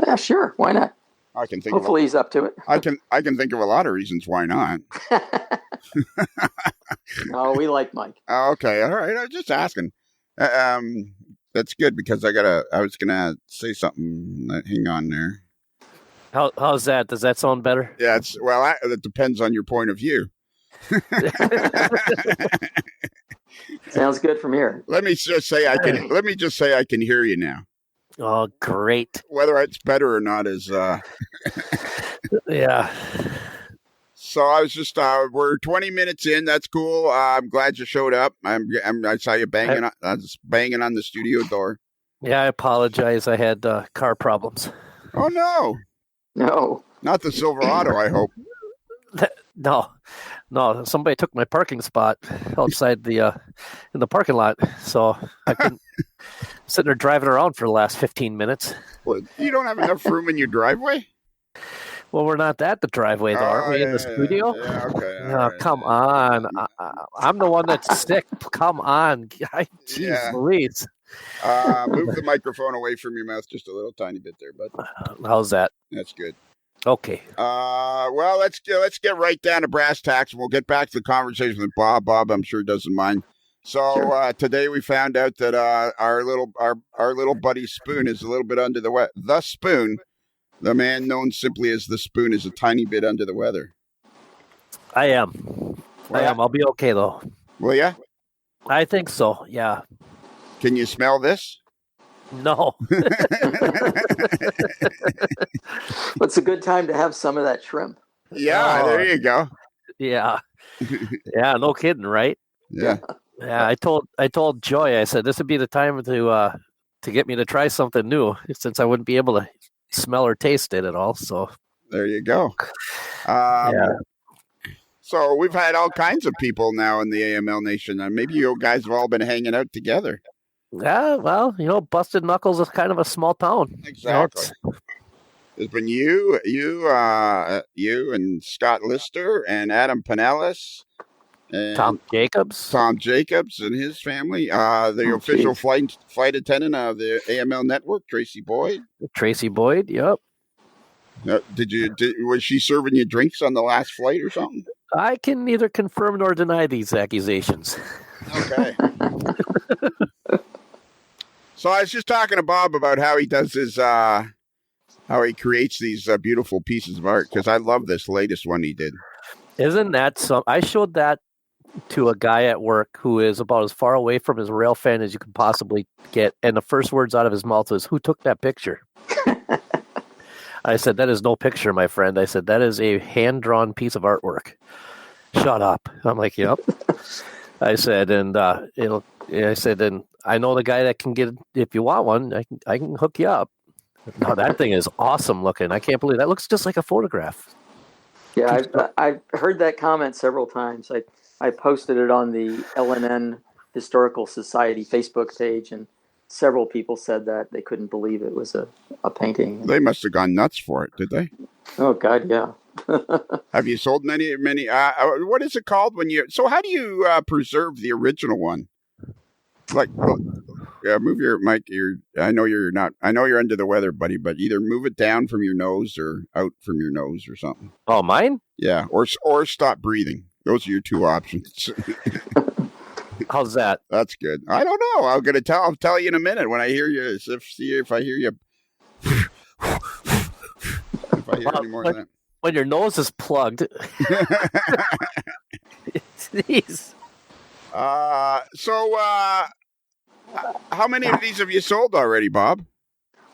Yeah, sure. Why not? I can think. Hopefully, he's up to it. I can think of a lot of reasons why not. Oh, we like Mike. Okay, all right. I was just asking. That's good because I was gonna say something. Hang on there. How's that? Does that sound better? Yeah, it depends on your point of view. Sounds good from here. Let me just say I can hear you now. Oh, great. Whether it's better or not is yeah. So I was just we're 20 minutes in. That's cool. I'm glad you showed up. I saw you banging on the studio door. Yeah, I apologize. I had car problems. Oh no. No. Not the Silverado, I hope. No. Somebody took my parking spot outside in the parking lot, so I couldn't. Sitting there driving around for the last 15 minutes. Well, you don't have enough room in your driveway? Well, we're not at the driveway, though, aren't we? In the studio? Yeah, okay. Right. Come on. I'm the one that's sick. Come on. Jeez Louise. Move the microphone away from your mouth just a little tiny bit there, bud. How's that? That's good. Okay. Well, let's get right down to brass tacks, and we'll get back to the conversation with Bob. Bob, I'm sure, doesn't mind. So sure. Today we found out that our little buddy Spoon is a little bit under the weather. The Spoon, the man known simply as the Spoon, is a tiny bit under the weather. I am. I'll be okay though. Will ya? I think so. Yeah. Can you smell this? No. It's a good time to have some of that shrimp. Yeah, there you go. Yeah. Yeah, no kidding, right? Yeah. Yeah, I told Joy, I said this would be the time to get me to try something new since I wouldn't be able to smell or taste it at all. So there you go. Yeah. So we've had all kinds of people now in the AML Nation, and maybe you guys have all been hanging out together. Yeah, well, Busted Knuckles is kind of a small town. Exactly. There's been you and Scott Lister and Adam Pinellas. And Tom Jacobs and his family. The official flight attendant of the AML network, Tracy Boyd. Yep. Was she serving you drinks on the last flight or something? I can neither confirm nor deny these accusations. Okay. So I was just talking to Bob about how he does his, how he creates these beautiful pieces of art, because I love this latest one he did. Isn't that some? I showed that to a guy at work who is about as far away from his rail fan as you can possibly get, and the first words out of his mouth was, "Who took that picture?" I said, "That is no picture, my friend." I said, "That is a hand-drawn piece of artwork." Shut up. I'm like, "Yep." I said, and and I know the guy that can get it. If you want one, I can hook you up. No, that thing is awesome looking. I can't believe that looks just like a photograph. Yeah, I've heard that comment several times. I posted it on the LNN Historical Society Facebook page, and several people said that they couldn't believe it was a painting. They must have gone nuts for it, did they? Oh, God, yeah. Have you sold many? What is it called when you? So how do you preserve the original one? Like, move your mic. I know you're not. I know you're under the weather, buddy. But either move it down from your nose or out from your nose or something. Oh, mine? Yeah, or stop breathing. Those are your two options. How's that? That's good. I don't know. I'll tell you in a minute when I hear you. See if I hear you. If I hear any more than that. when your nose is plugged. Jeez. So, how many of these have you sold already, Bob?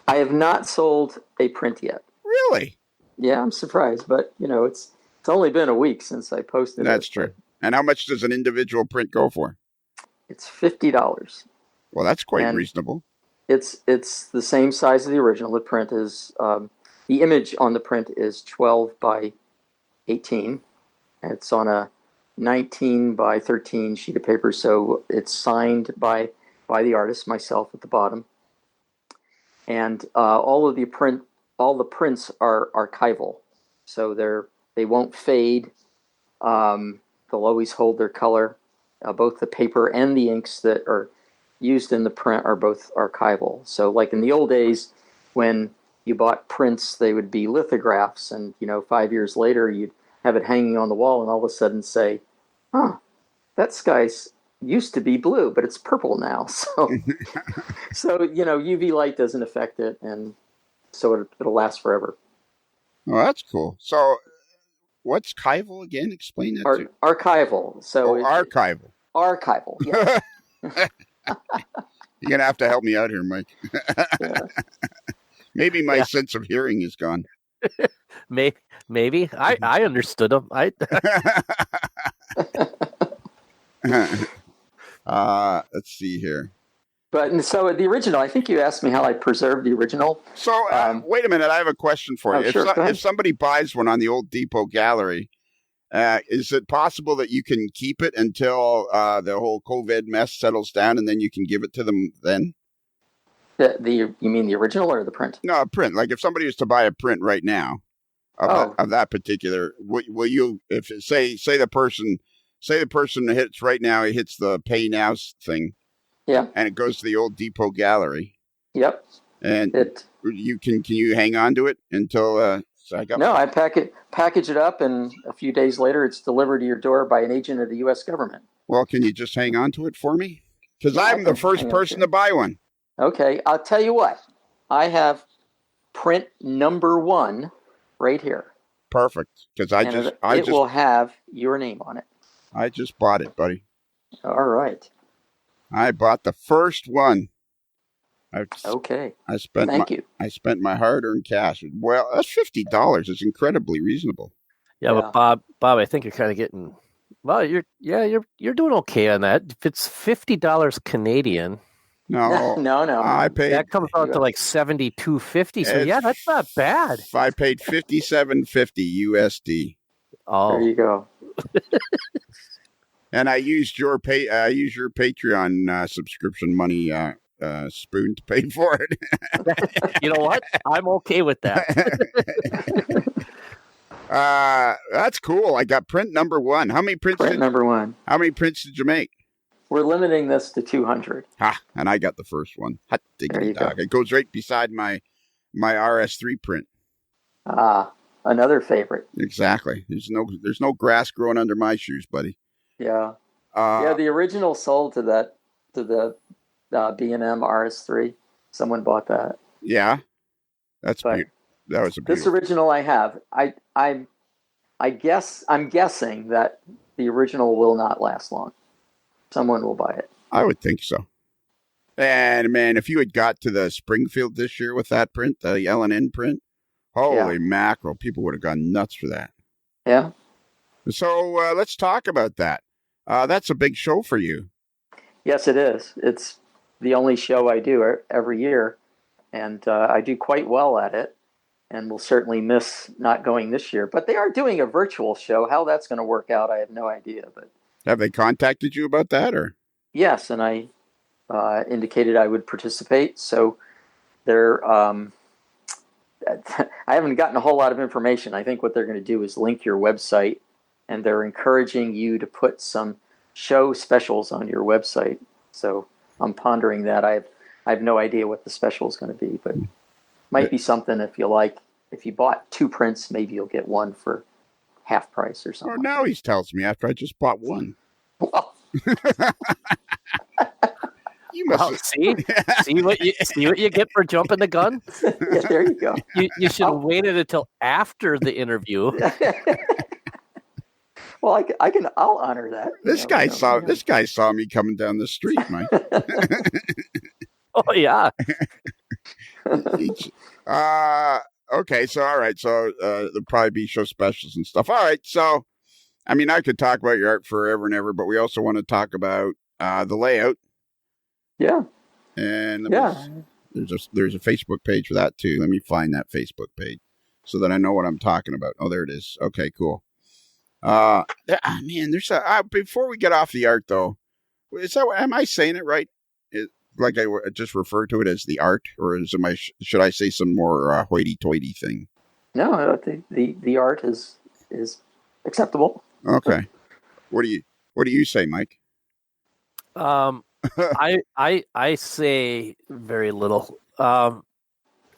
I have not sold a print yet. Really? Yeah, I'm surprised, but it's only been a week since I posted it. That's true. And how much does an individual print go for? It's $50. Well, that's quite reasonable. It's the same size as the original. The print is the image on the print is 12 by 18. It's on a 19 by 13 sheet of paper, so it's signed by the artist, myself, at the bottom. And all the prints are archival, so they won't fade. They'll always hold their color. Both the paper and the inks that are used in the print are both archival. So, like in the old days, when you bought prints, they would be lithographs, and 5 years later, you'd have it hanging on the wall, and all of a sudden say, "Huh, that sky's used to be blue, but it's purple now." So, UV light doesn't affect it, and so it'll last forever. Oh, that's cool. So, what's archival again? Explain that to archival. So archival. Archival. Yeah. You're gonna have to help me out here, Mike. Yeah. Maybe my sense of hearing is gone. Maybe I understood him. Let's see here. But so the original, I think you asked me how I preserved the original. So wait a minute, I have a question for you. Sure, If somebody buys one on the old Depot Gallery, is it possible that you can keep it until the whole COVID mess settles down, and then you can give it to them then? You mean the original or the print? No, a print. Like if somebody was to buy a print right now of that particular, will you? If say the person hits right now, he hits the pay now thing. Yeah. And it goes to the old Depot Gallery. Yep. And can you hang on to it until I package it up, and a few days later it's delivered to your door by an agent of the U.S. government. Well, can you just hang on to it for me? Because I'm the first person to buy one. Okay, I'll tell you what. I have print number 1 right here. Perfect. Because it will have your name on it. I just bought it, buddy. All right. I bought the first one. Okay. Thank you. I spent my hard-earned cash. Well, that's $50. It's incredibly reasonable. Yeah, but Bob, I think you're kind of getting. Well, you're doing okay on that. If it's $50 Canadian. No. I paid. That comes out to like $72.50. So that's not bad. I paid $57.50 USD. Oh, there you go. And I used your Patreon subscription money spoon to pay for it. You know what? I'm okay with that. That's cool. I got print number 1. How many prints? Number 1. How many prints did you make? We're limiting this to 200. And I got the first one. Hot diggity dog. Go. It goes right beside my RS3 print. Another favorite. Exactly. There's no grass growing under my shoes, buddy. Yeah. The original sold to the B&M RS3. Someone bought that. Yeah. That's beautiful. That was a beautiful. This original I have. I'm guessing that the original will not last long. Someone will buy it. I would think so. And man, if you had got to the Springfield this year with that print, the L&N print, holy mackerel, people would have gone nuts for that. Yeah. So let's talk about that. That's a big show for you. Yes, it is. It's the only show I do every year, and I do quite well at it, and will certainly miss not going this year. But they are doing a virtual show. How that's going to work out, I have no idea. But have they contacted you about that, or? Yes, and I indicated I would participate. So they're. I haven't gotten a whole lot of information. I think what they're going to do is link your website, and they're encouraging you to put some show specials on your website. So I'm pondering that. I have no idea what the special is going to be, but might be something if you like. If you bought 2 prints, maybe you'll get one for half price or something. Oh, now he tells me after I just bought one. Well. You must Well, see what you get for jumping the gun. Yeah, there you go. You should have waited until after the interview. Well, I'll honor that. This guy saw me coming down the street, Mike. Oh yeah. Okay, so all right, so there'll probably be show specials and stuff. All right, so I mean, I could talk about your art forever and ever, but we also want to talk about the layout. Yeah. And there's a Facebook page for that too. Let me find that Facebook page so that I know what I'm talking about. Oh, there it is. Okay, cool. Man, there's before we get off the art though, am I saying it right? Like I just refer to it as the art, or should I say some more hoity-toity thing? No, the art is acceptable. Okay. What do you say, Mike? I say very little.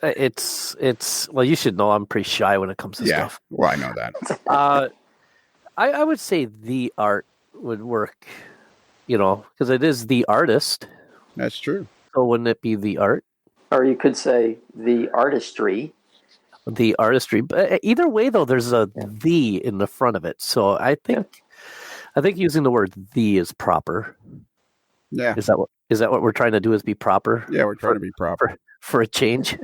It's well, you should know I'm pretty shy when it comes to stuff. Well, I know that. I would say the art would work, because it is the artist. That's true. So wouldn't it be the art? Or you could say the artistry. The artistry. But either way, though, there's a "the" in the front of it. So I think using the word "the" is proper. Yeah. Is that what we're trying to do? Is be proper? Yeah, we're trying to be proper for a change.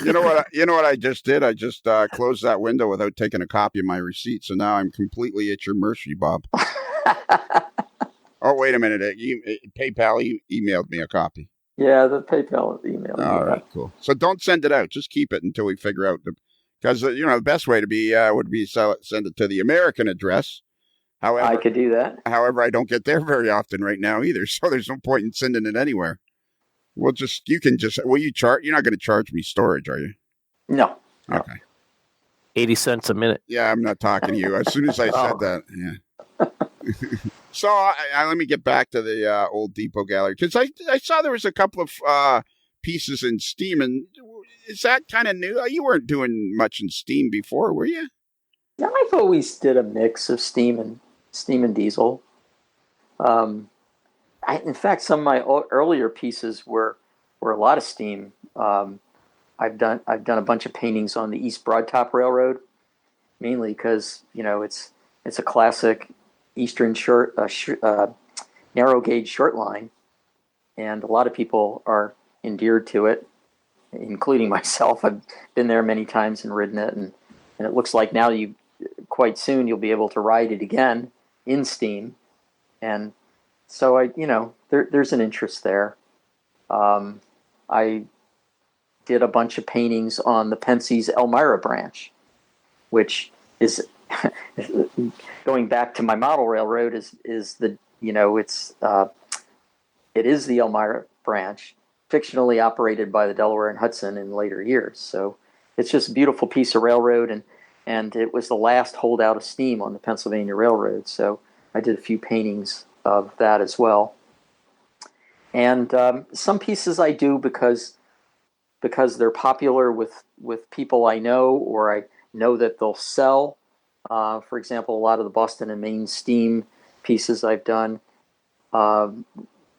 You know what I just did? I just closed that window without taking a copy of my receipt. So now I'm completely at your mercy, Bob. Oh, wait a minute. PayPal emailed me a copy. Yeah, the PayPal emailed me. All right, cool. So don't send it out. Just keep it until we figure out because the best way to be would be send it to the American address. However, I could do that. However, I don't get there very often right now either, so there's no point in sending it anywhere. Will you charge? You're not going to charge me storage, are you? No. Okay. 80 cents a minute. Yeah, I'm not talking to you. As soon as I said that, yeah. So let me get back to the old Depot Gallery because I saw there was a couple of pieces in Steam, and is that kind of new? You weren't doing much in Steam before, were you? Yeah, I've always did a mix of Steam and Diesel. In fact, some of my earlier pieces were a lot of Steam. I've done a bunch of paintings on the East Broadtop Railroad, mainly because it's a classic Eastern narrow gauge short line, and a lot of people are endeared to it, including myself. I've been there many times and ridden it, and it looks like now quite soon you'll be able to ride it again in Steam, and so there's an interest there. I did a bunch of paintings on the Penske's Elmira branch, which is going back to my model railroad it is the Elmira branch, fictionally operated by the Delaware and Hudson in later years. So it's just a beautiful piece of railroad, and it was the last holdout of steam on the Pennsylvania Railroad. So I did a few paintings of that as well. And some pieces I do because they're popular with people I know, or I know that they'll sell. For example, a lot of the Boston and Maine steam pieces I've done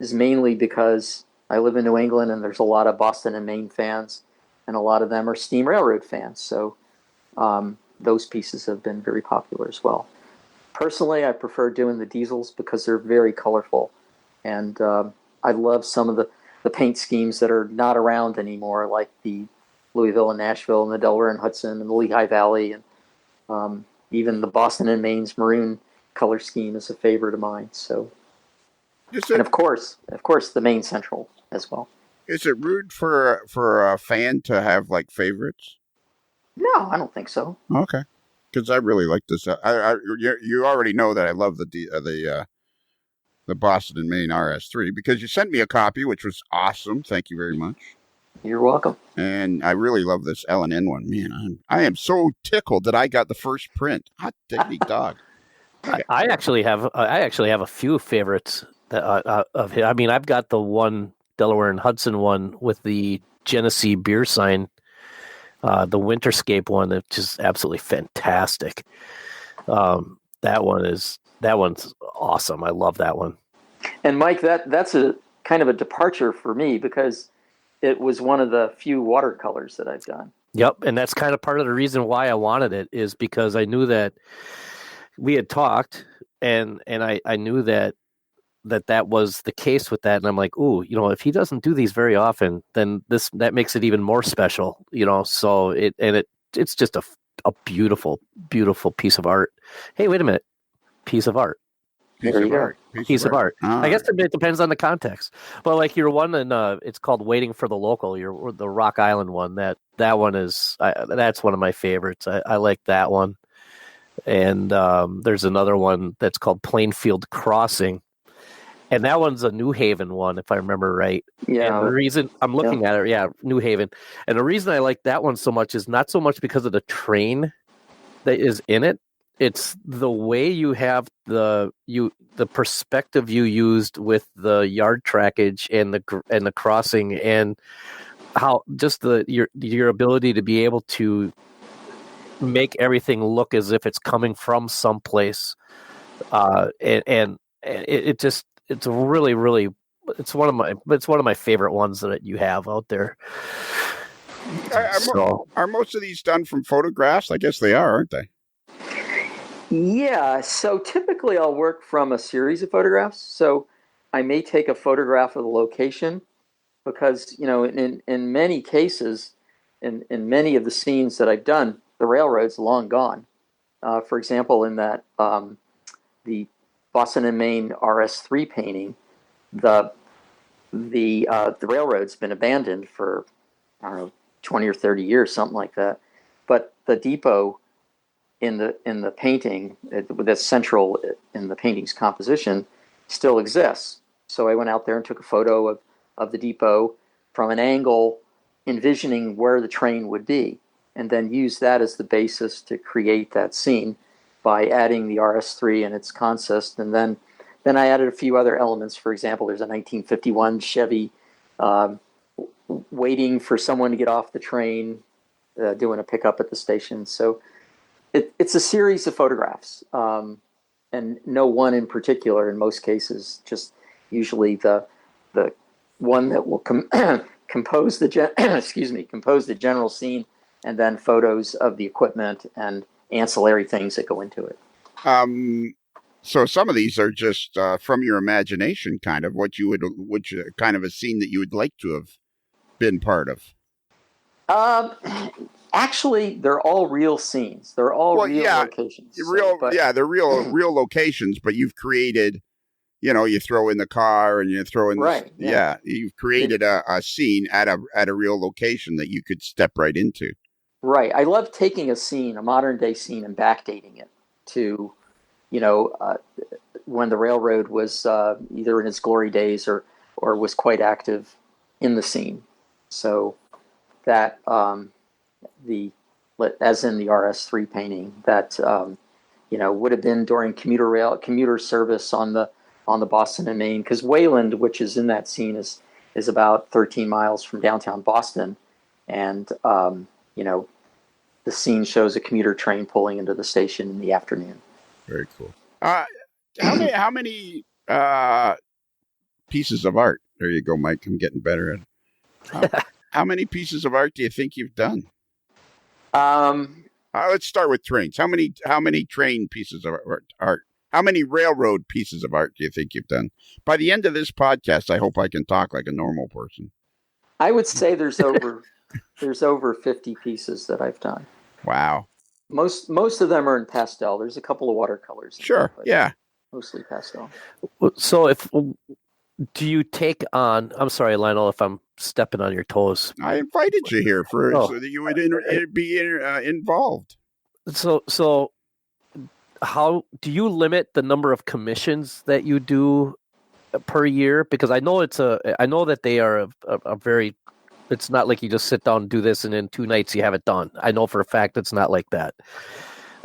is mainly because I live in New England and there's a lot of Boston and Maine fans, and a lot of them are steam railroad fans. So those pieces have been very popular as well. Personally, I prefer doing the diesels because they're very colorful, and I love some of the paint schemes that are not around anymore, like the Louisville and Nashville and the Delaware and Hudson and the Lehigh Valley, and even the Boston and Maine's maroon color scheme is a favorite of mine. So, and of course, the Maine Central as well. Is it rude for a fan to have like favorites? No, I don't think so. Okay, because I really like this. You already know that I love the Boston and Maine RS3 because you sent me a copy, which was awesome. Thank you very much. You're welcome. And I really love this L&N one. Man, I am so tickled that I got the first print. Hot diggity dog. I actually have a few favorites of his. I mean, I've got the one Delaware and Hudson one with the Genesee beer sign, the Winterscape one, which is absolutely fantastic. That one's awesome. I love that one. And Mike, that's kind of a departure for me because it was one of the few watercolors that I've done. Yep, and that's kind of part of the reason why I wanted it is because I knew that we had talked, and I knew that was the case with that, and I'm like, ooh, if he doesn't do these very often, then that makes it even more special, So it's just a beautiful, beautiful piece of art. Hey, wait a minute, piece of art. Piece of art. I guess it depends on the context. But like your one, and it's called "Waiting for the Local." The Rock Island one. That one is that's one of my favorites. I like that one. And there's another one that's called Plainfield Crossing, and that one's a New Haven one, if I remember right. Yeah. And the reason I'm looking at it, New Haven, and the reason I like that one so much is not so much because of the train that is in it. It's the way you have the perspective you used with the yard trackage and the crossing, and how just your ability to be able to make everything look as if it's coming from someplace, and it's really, really, it's one of my favorite ones that you have out there. Are most of these done from photographs? I guess they are, aren't they? Yeah, so typically I'll work from a series of photographs. So I may take a photograph of the location because, in many cases, in many of the scenes that I've done, the railroad's long gone. For example, in that the Boston and Maine RS3 painting, the railroad's been abandoned for, I don't know, 20 or 30 years, something like that. But the depot in the painting, that's central in the painting's composition, still exists. So I went out there and took a photo of the depot from an angle, envisioning where the train would be, and then used that as the basis to create that scene by adding the RS3 and its consist. And then I added a few other elements. For example, there's a 1951 Chevy waiting for someone to get off the train, doing a pickup at the station. So it's a series of photographs, and no one in particular in most cases, just usually the one that will compose the general scene, and then photos of the equipment and ancillary things that go into it. So some of these are just from your imagination, kind of which kind of a scene that you would like to have been part of. Actually, they're all real scenes. They're all real locations. They're real locations, but you've created, you throw in the car and you throw in you've created a scene at a real location that you could step right into. Right. I love taking a scene, a modern day scene, and backdating it to, when the railroad was either in its glory days or was quite active in the scene. So that as in the RS3 painting, that would have been during commuter service on the Boston and Maine, because Wayland, which is in that scene, is about 13 miles from downtown Boston, and the scene shows a commuter train pulling into the station in the afternoon. Very cool. How many pieces of art? There you go, Mike. I'm getting better at it. How many pieces of art do you think you've done? Let's start with trains. How many train pieces of art? How many railroad pieces of art do you think you've done? By the end of this podcast, I hope I can talk like a normal person. I would say there's over 50 pieces that I've done. Wow. Most of them are in pastel. There's a couple of watercolors. Sure. Yeah. Mostly pastel. So do you take on? I'm sorry, Lionel, if I'm stepping on your toes. I invited you here so that you would be involved. So, how do you limit the number of commissions that you do per year? Because I know that they are a very. It's not like you just sit down and do this and in 2 nights you have it done. I know for a fact it's not like that.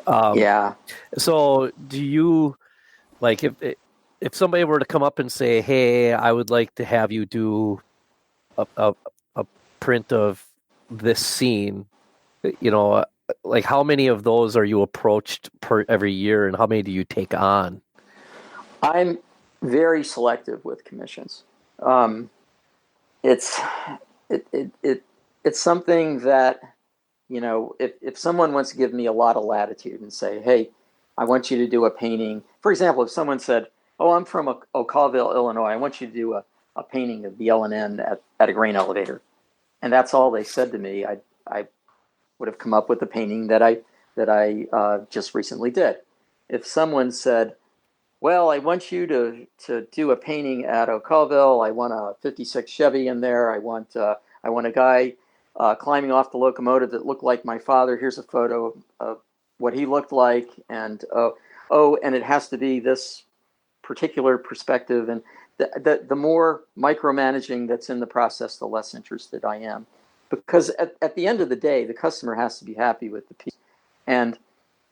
Yeah. So do you, like, if somebody were to come up and say, hey, I would like to have you do a print of this scene, like how many of those are you approached every year, and how many do you take on? I'm very selective with commissions. It's it's something that, if someone wants to give me a lot of latitude and say, hey, I want you to do a painting. For example, if someone said, oh, I'm from Ocarville, Illinois, I want you to do a painting of the L&N at a grain elevator. And that's all they said to me. I would have come up with the painting that I just recently did. If someone said, well, I want you to do a painting at Ocarville. I want a 56 Chevy in there. I want a guy climbing off the locomotive that looked like my father. Here's a photo of what he looked like. And and it has to be this particular perspective. And the more micromanaging that's in the process, the less interested I am. Because at the end of the day, the customer has to be happy with the piece. And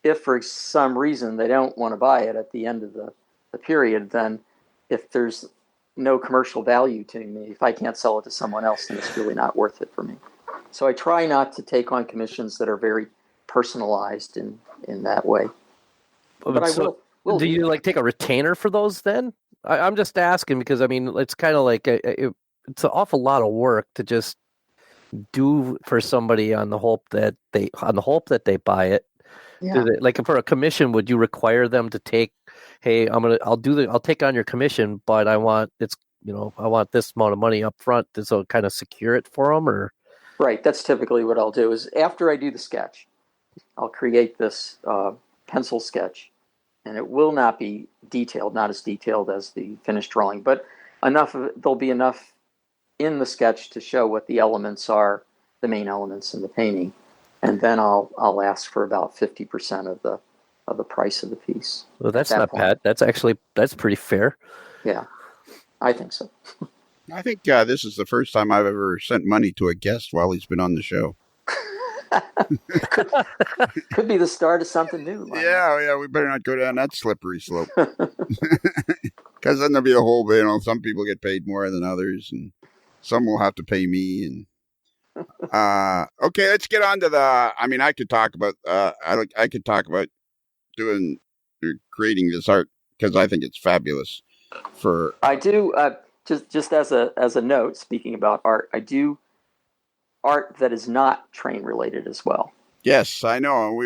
if for some reason they don't want to buy it at the end of the period, then if there's no commercial value to me, if I can't sell it to someone else, then it's really not worth it for me. So I try not to take on commissions that are very personalized in that way. But I will do you like take a retainer for those then? I'm just asking because, I mean, it's kind of like it's an awful lot of work to just do for somebody on the hope that they buy it. Yeah. Like for a commission, would you require them to take, hey, I'll take on your commission, but I want this amount of money up front to kind of secure it for them, or? Right. That's typically what I'll do is after I do the sketch, I'll create this pencil sketch, and it will not be detailed, not as detailed as the finished drawing, but there'll be enough in the sketch to show what the elements are, the main elements in the painting. And then I'll ask for about 50% of the price of the piece. Well, that's not bad. That's pretty fair. Yeah, I think so. I think this is the first time I've ever sent money to a guest while he's been on the show. Could be the start of something new. Yeah, we better not go down that slippery slope. Because then there'll be a whole, some people get paid more than others, and some will have to pay me. And okay, let's get on to I could talk about I could talk about creating this art because I think it's fabulous. I do just as a note, speaking about art, I do art that is not train related as well. Yes, I know.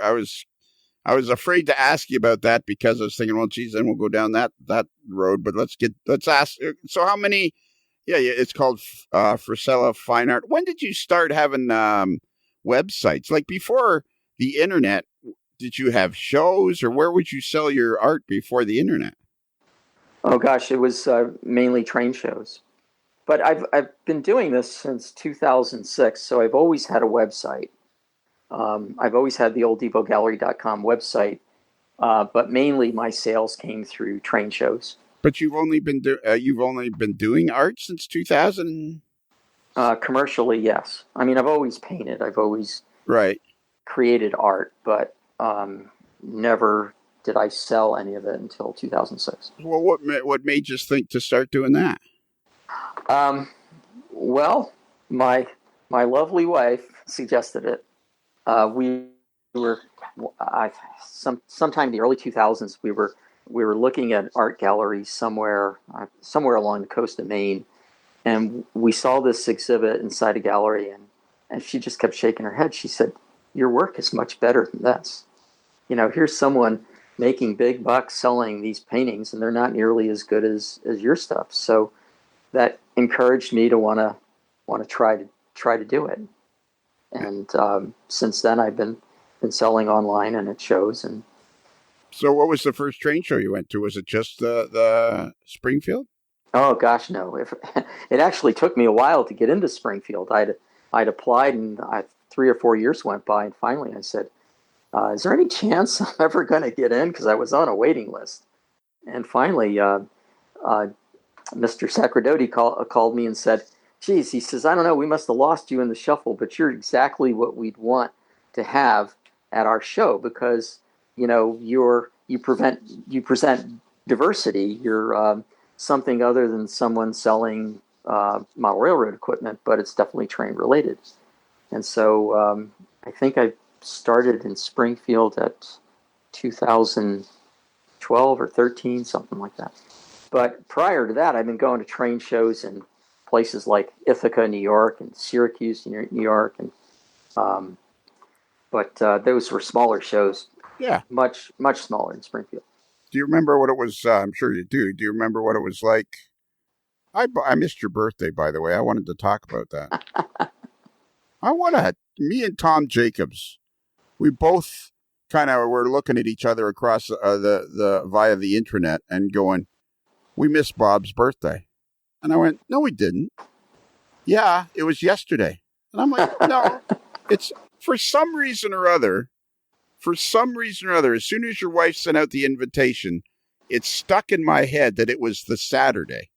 I was afraid to ask you about that because I was thinking, well, geez, then we'll go down that road. But let's ask. So how many? Yeah, it's called Frischella Fine Art. When did you start having websites? Like before the internet, did you have shows, or where would you sell your art before the internet? Oh gosh, it was mainly train shows. But I've been doing this since 2006, so I've always had a website. I've always had the old DepotGallery.com website, but mainly my sales came through train shows. But you've only been doing art since 2000. Commercially, yes. I mean, I've always painted. I've always created art, but never did I sell any of it until 2006. Well, what made you think to start doing that? Well, my lovely wife suggested it. We were sometime in the early 2000s. We were looking at art galleries somewhere along the coast of Maine, and we saw this exhibit inside a gallery, and she just kept shaking her head. She said, "Your work is much better than this. Here's someone making big bucks selling these paintings, and they're not nearly as good as your stuff." So that encouraged me to want to try to do it. And since then, I've been selling online and at shows. And so, what was the first train show you went to? Was it just the Springfield? Oh gosh, no! It actually took me a while to get into Springfield. I'd applied, and 3 or 4 years went by, and finally I said, "Is there any chance I'm ever going to get in?" Because I was on a waiting list. And finally, Mr. Sacerdoti called me and said, "Geez," he says, "I don't know, we must have lost you in the shuffle, but you're exactly what we'd want to have at our show because you present diversity. You're something other than someone selling model railroad equipment, but it's definitely train related." And so I think I started in Springfield at 2012 or 13, something like that. But prior to that, I've been going to train shows in places like Ithaca, New York, and Syracuse, New York, and but those were smaller shows. Yeah. Much smaller in Springfield. Do you remember what it was? I'm sure you do. Do you remember what it was like? I missed your birthday, by the way. I wanted to talk about that. Me and Tom Jacobs, we both kind of were looking at each other across the via the internet and going, we missed Bob's birthday. And I went, no, we didn't. Yeah, it was yesterday. And I'm like, no, it's for some reason or other, as soon as your wife sent out the invitation, it stuck in my head that it was the Saturday.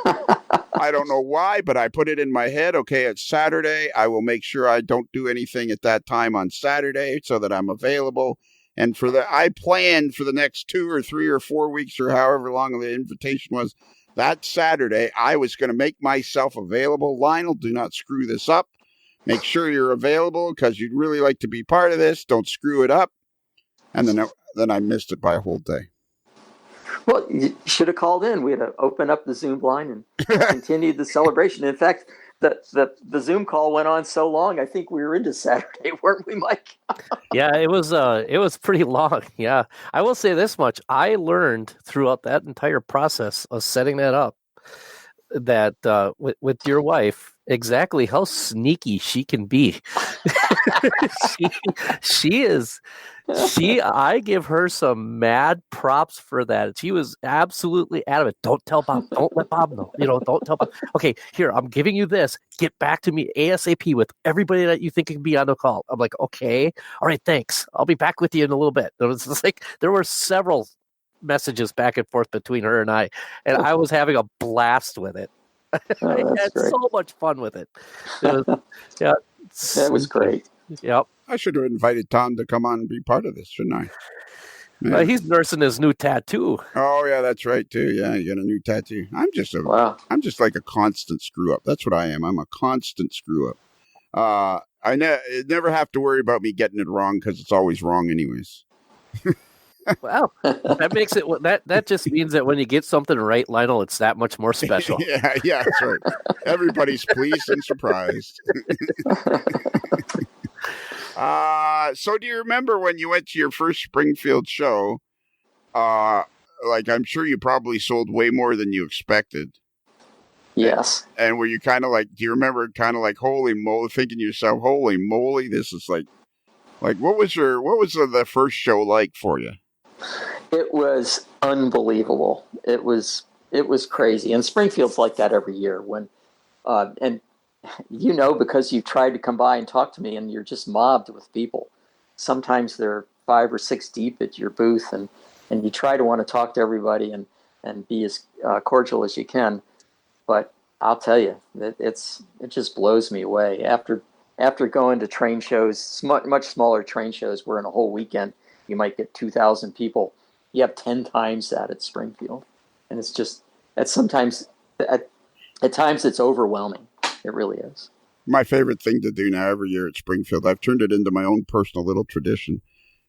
I don't know why, but I put it in my head. Okay, it's Saturday. I will make sure I don't do anything at that time on Saturday so that I'm available. And I planned for the next 2 or 3 or 4 weeks or however long the invitation was. That Saturday, I was going to make myself available. Lionel, do not screw this up. Make sure you're available because you'd really like to be part of this. Don't screw it up. And then I missed it by a whole day. Well, you should have called in. We had to open up the Zoom line and continued the celebration. In fact, the Zoom call went on so long, I think we were into Saturday, weren't we, Mike? Yeah, it was pretty long. Yeah, I will say this much: I learned throughout that entire process of setting that up that with your wife exactly how sneaky she can be. she is. I give her some mad props for that. She was absolutely adamant. Don't tell Bob. Don't let Bob know. Don't tell Bob. Okay, here, I'm giving you this. Get back to me ASAP with everybody that you think can be on the call. I'm like, okay, all right, thanks. I'll be back with you in a little bit. It was just like there were several messages back and forth between her and I was having a blast with it. I had great. so much fun with it. Yeah, that was great. Yep. I should have invited Tom to come on and be part of this, shouldn't I? He's nursing his new tattoo. Oh yeah, that's right too. Yeah, you got a new tattoo. I'm just like a constant screw up. That's what I am. I'm a constant screw up. I never have to worry about me getting it wrong because it's always wrong anyways. Wow, that makes it. That just means that when you get something right, Lionel, it's that much more special. yeah, that's right. Everybody's pleased and surprised. So do you remember when you went to your first Springfield show? Like I'm sure you probably sold way more than you expected. Yes. And were you kind of like? Do you remember kind of like, holy moly, thinking to yourself, holy moly, this is like what was the first show like for you? It was unbelievable. It was crazy. And Springfield's like that every year when, and because you've tried to come by and talk to me and you're just mobbed with people. Sometimes they're 5 or 6 deep at your booth and you try to want to talk to everybody and be as cordial as you can. But I'll tell you, it just blows me away. After going to train shows, much smaller train shows where in a whole weekend you might get 2,000 people. You have 10 times that at Springfield. And it's just, at times it's overwhelming. It really is. My favorite thing to do now every year at Springfield, I've turned it into my own personal little tradition,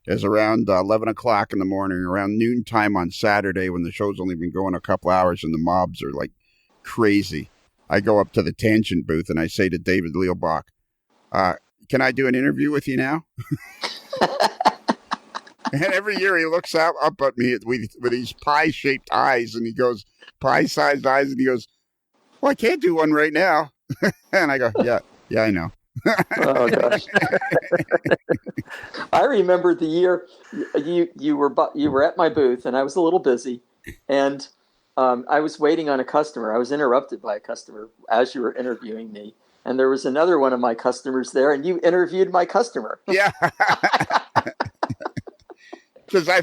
is around 11 o'clock in the morning, around noontime on Saturday when the show's only been going a couple hours and the mobs are like crazy. I go up to the Tangent booth and I say to David Leelbach, can I do an interview with you now? And every year he looks up at me with these pie-shaped eyes, and he goes, pie-sized eyes, and he goes, well, I can't do one right now. And I go, yeah, I know. Oh, gosh. I remember the year you were at my booth, and I was a little busy, and I was waiting on a customer. I was interrupted by a customer as you were interviewing me, and there was another one of my customers there, and you interviewed my customer. Yeah. Because I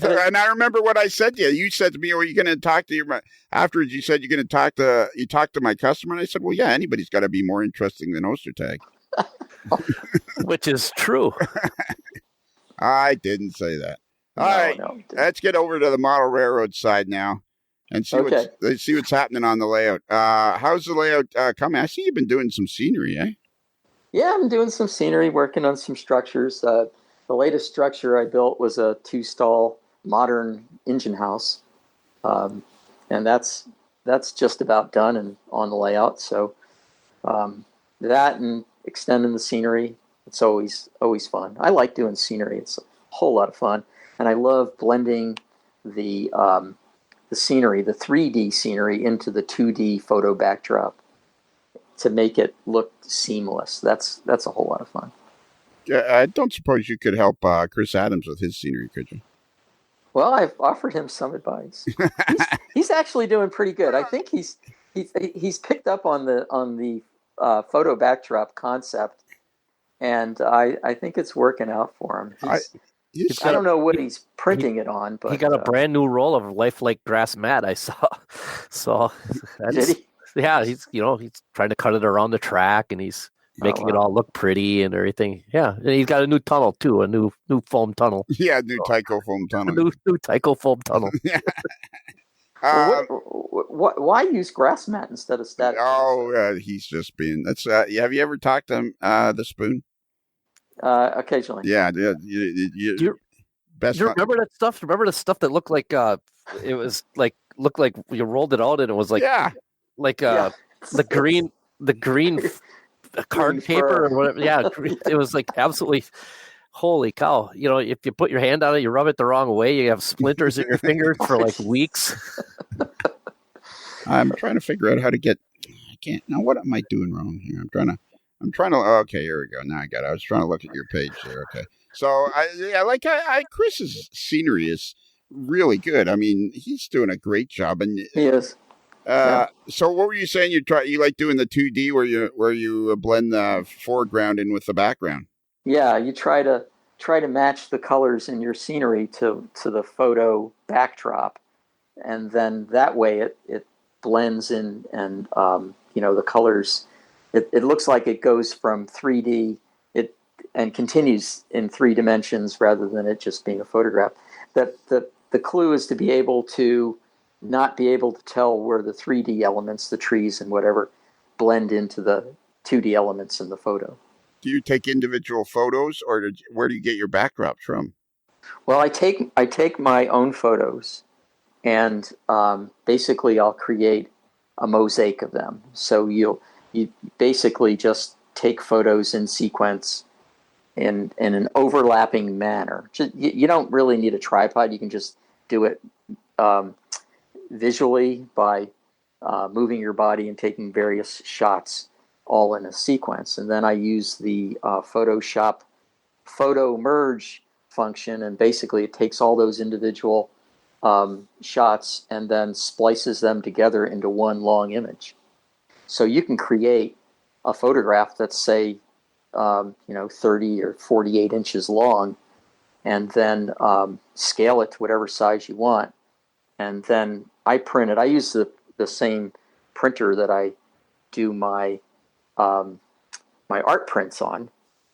remember what I said to you. You said to me, "Are you going to talk to afterwards?" You said you're going to talk to my customer, and I said, "Well, yeah, anybody's got to be more interesting than Ostertag," which is true. I didn't say that. All right, let's get over to the model railroad side now and see what's happening on the layout. How's the layout coming? I see you've been doing some scenery, eh? Yeah, I'm doing some scenery, working on some structures. The latest structure I built was a 2-stall modern engine house. and that's just about done and on the layout. So that and extending the scenery, it's always fun. I like doing scenery. It's a whole lot of fun, and I love blending the scenery, the 3D scenery, into the 2D photo backdrop to make it look seamless. That's a whole lot of fun. I don't suppose you could help Chris Adams with his scenery, could you? Well, I've offered him some advice. He's actually doing pretty good. I think he's picked up on the photo backdrop concept, and I think it's working out for him. I don't know what he's printing it on, but he got a brand new roll of lifelike grass mat. I saw. So did he? Yeah, he's trying to cut it around the track, and he's making it all look pretty and everything. Yeah, and he's got a new tunnel too, a new foam tunnel. Yeah, new Tyco foam tunnel. New Tyco foam tunnel. Yeah. Why use grass mat instead of static? He's just being. That's. Have you ever talked to the Spoon? Occasionally. Yeah. Do you remember that stuff? Remember the stuff that looked like looked like you rolled it out and it was like the green card paper or whatever. Yeah, it was like absolutely. Holy cow! If you put your hand on it, you rub it the wrong way, you have splinters in your fingers for like weeks. I'm trying to figure out how to get. I can't. Now, what am I doing wrong here? I'm trying to. Okay, here we go. Now I got it. I was trying to look at your page there. Okay, so Chris's scenery is really good. I mean, he's doing a great job, and he is. So, what were you saying? You like doing the 2D where you blend the foreground in with the background? Yeah, you try to match the colors in your scenery to the photo backdrop, and then that way it blends in, and the colors. It looks like it goes from 3D and continues in 3 dimensions rather than it just being a photograph. That the clue is to be able to not be able to tell where the 3D elements, the trees and whatever, blend into the 2D elements in the photo. Do you take individual photos, or where do you get your backdrops from? Well, I take my own photos, and basically I'll create a mosaic of them. So you basically just take photos in sequence in an overlapping manner. You don't really need a tripod. You can just do it visually by moving your body and taking various shots all in a sequence. And then I use the Photoshop photo merge function, and basically it takes all those individual shots and then splices them together into one long image. So you can create a photograph that's, say, 30 or 48 inches long, and then scale it to whatever size you want. And then I print it. I use the same printer that I do my art prints on,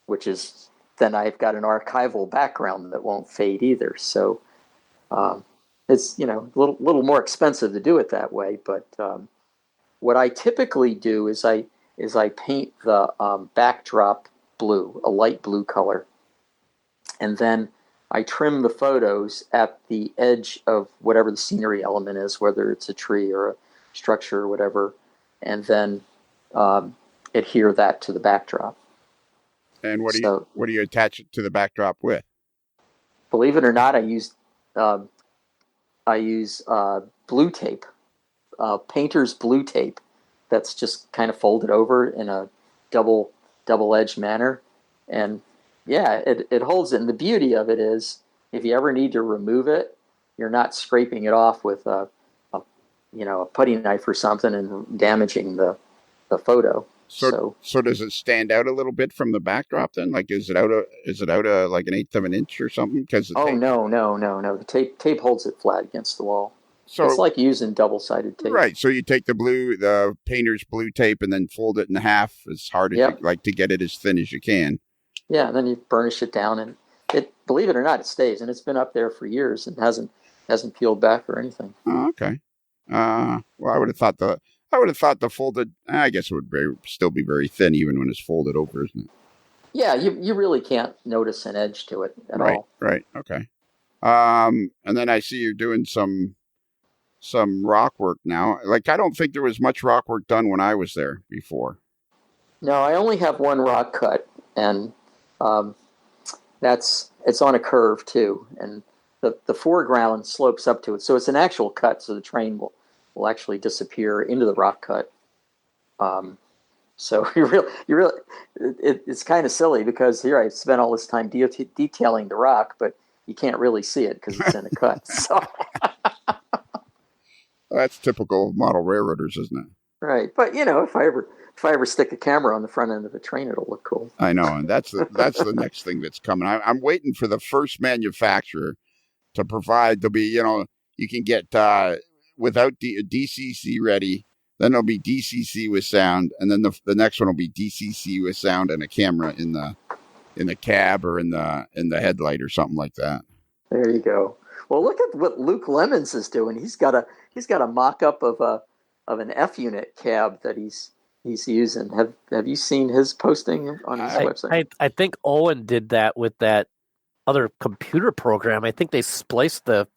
which is, then I've got an archival background that won't fade either. So it's a little more expensive to do it that way. But what I typically do is I paint the backdrop blue, a light blue color, and then I trim the photos at the edge of whatever the scenery element is, whether it's a tree or a structure or whatever, and then adhere that to the backdrop. And what do you attach it to the backdrop with? Believe it or not, I use blue tape, painter's blue tape. That's just kind of folded over in a double-edged manner, and it holds it. And the beauty of it is, if you ever need to remove it, you're not scraping it off with a putty knife or something and damaging the photo. So does it stand out a little bit from the backdrop then? Like, is it out like an 1/8 of an inch or something? No. The tape holds it flat against the wall. So it's like using double-sided tape. Right. So you take the painter's blue tape and then fold it in half as hard as you like to get it as thin as you can. Yeah, and then you burnish it down, and believe it or not, it stays, and it's been up there for years and hasn't peeled back or anything. Oh, okay. Well, I would have thought the folded. I guess it would still be very thin even when it's folded over, isn't it? Yeah, you really can't notice an edge to it at all. Right. Okay. And then I see you're doing some some rock work now. Like, I don't think there was much rock work done when I was there before. No, I only have one rock cut, and it's on a curve too, and the foreground slopes up to it, so it's an actual cut. So the train will actually disappear into the rock cut. So it's kind of silly because here I spent all this time detailing the rock, but you can't really see it because it's in a cut. So That's typical of model railroaders, isn't it? right, but if I ever stick a camera on the front end of a train, it'll look cool. I know, and that's the next thing that's coming. I'm waiting for the first manufacturer to provide. There'll be, you can get without DCC ready. Then there'll be DCC with sound, and then the next one will be DCC with sound and a camera in the cab or in the headlight or something like that. There you go. Well, look at what Luke Lemons is doing. He's got a mock-up of an F unit cab that he's using. Have you seen his posting on his website? I think Owen did that with that other computer program. I think they spliced a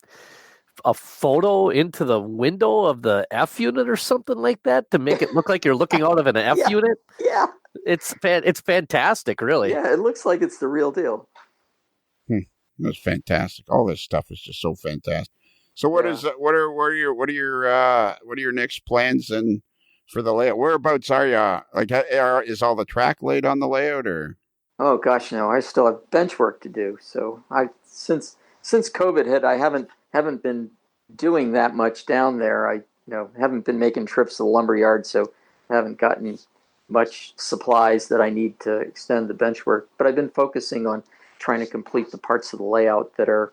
photo into the window of the F unit or something like that to make it look like you're looking out of an F unit. Yeah, it's fantastic, really. Yeah, it looks like it's the real deal. That's fantastic. All this stuff is just so fantastic. So what are your next plans and for the layout? Whereabouts are you? Is all the track laid on the layout or? Oh gosh, no! I still have bench work to do. So since COVID hit, I haven't been doing that much down there. I haven't been making trips to the lumber yard, so I haven't gotten much supplies that I need to extend the bench work. But I've been focusing on trying to complete the parts of the layout that are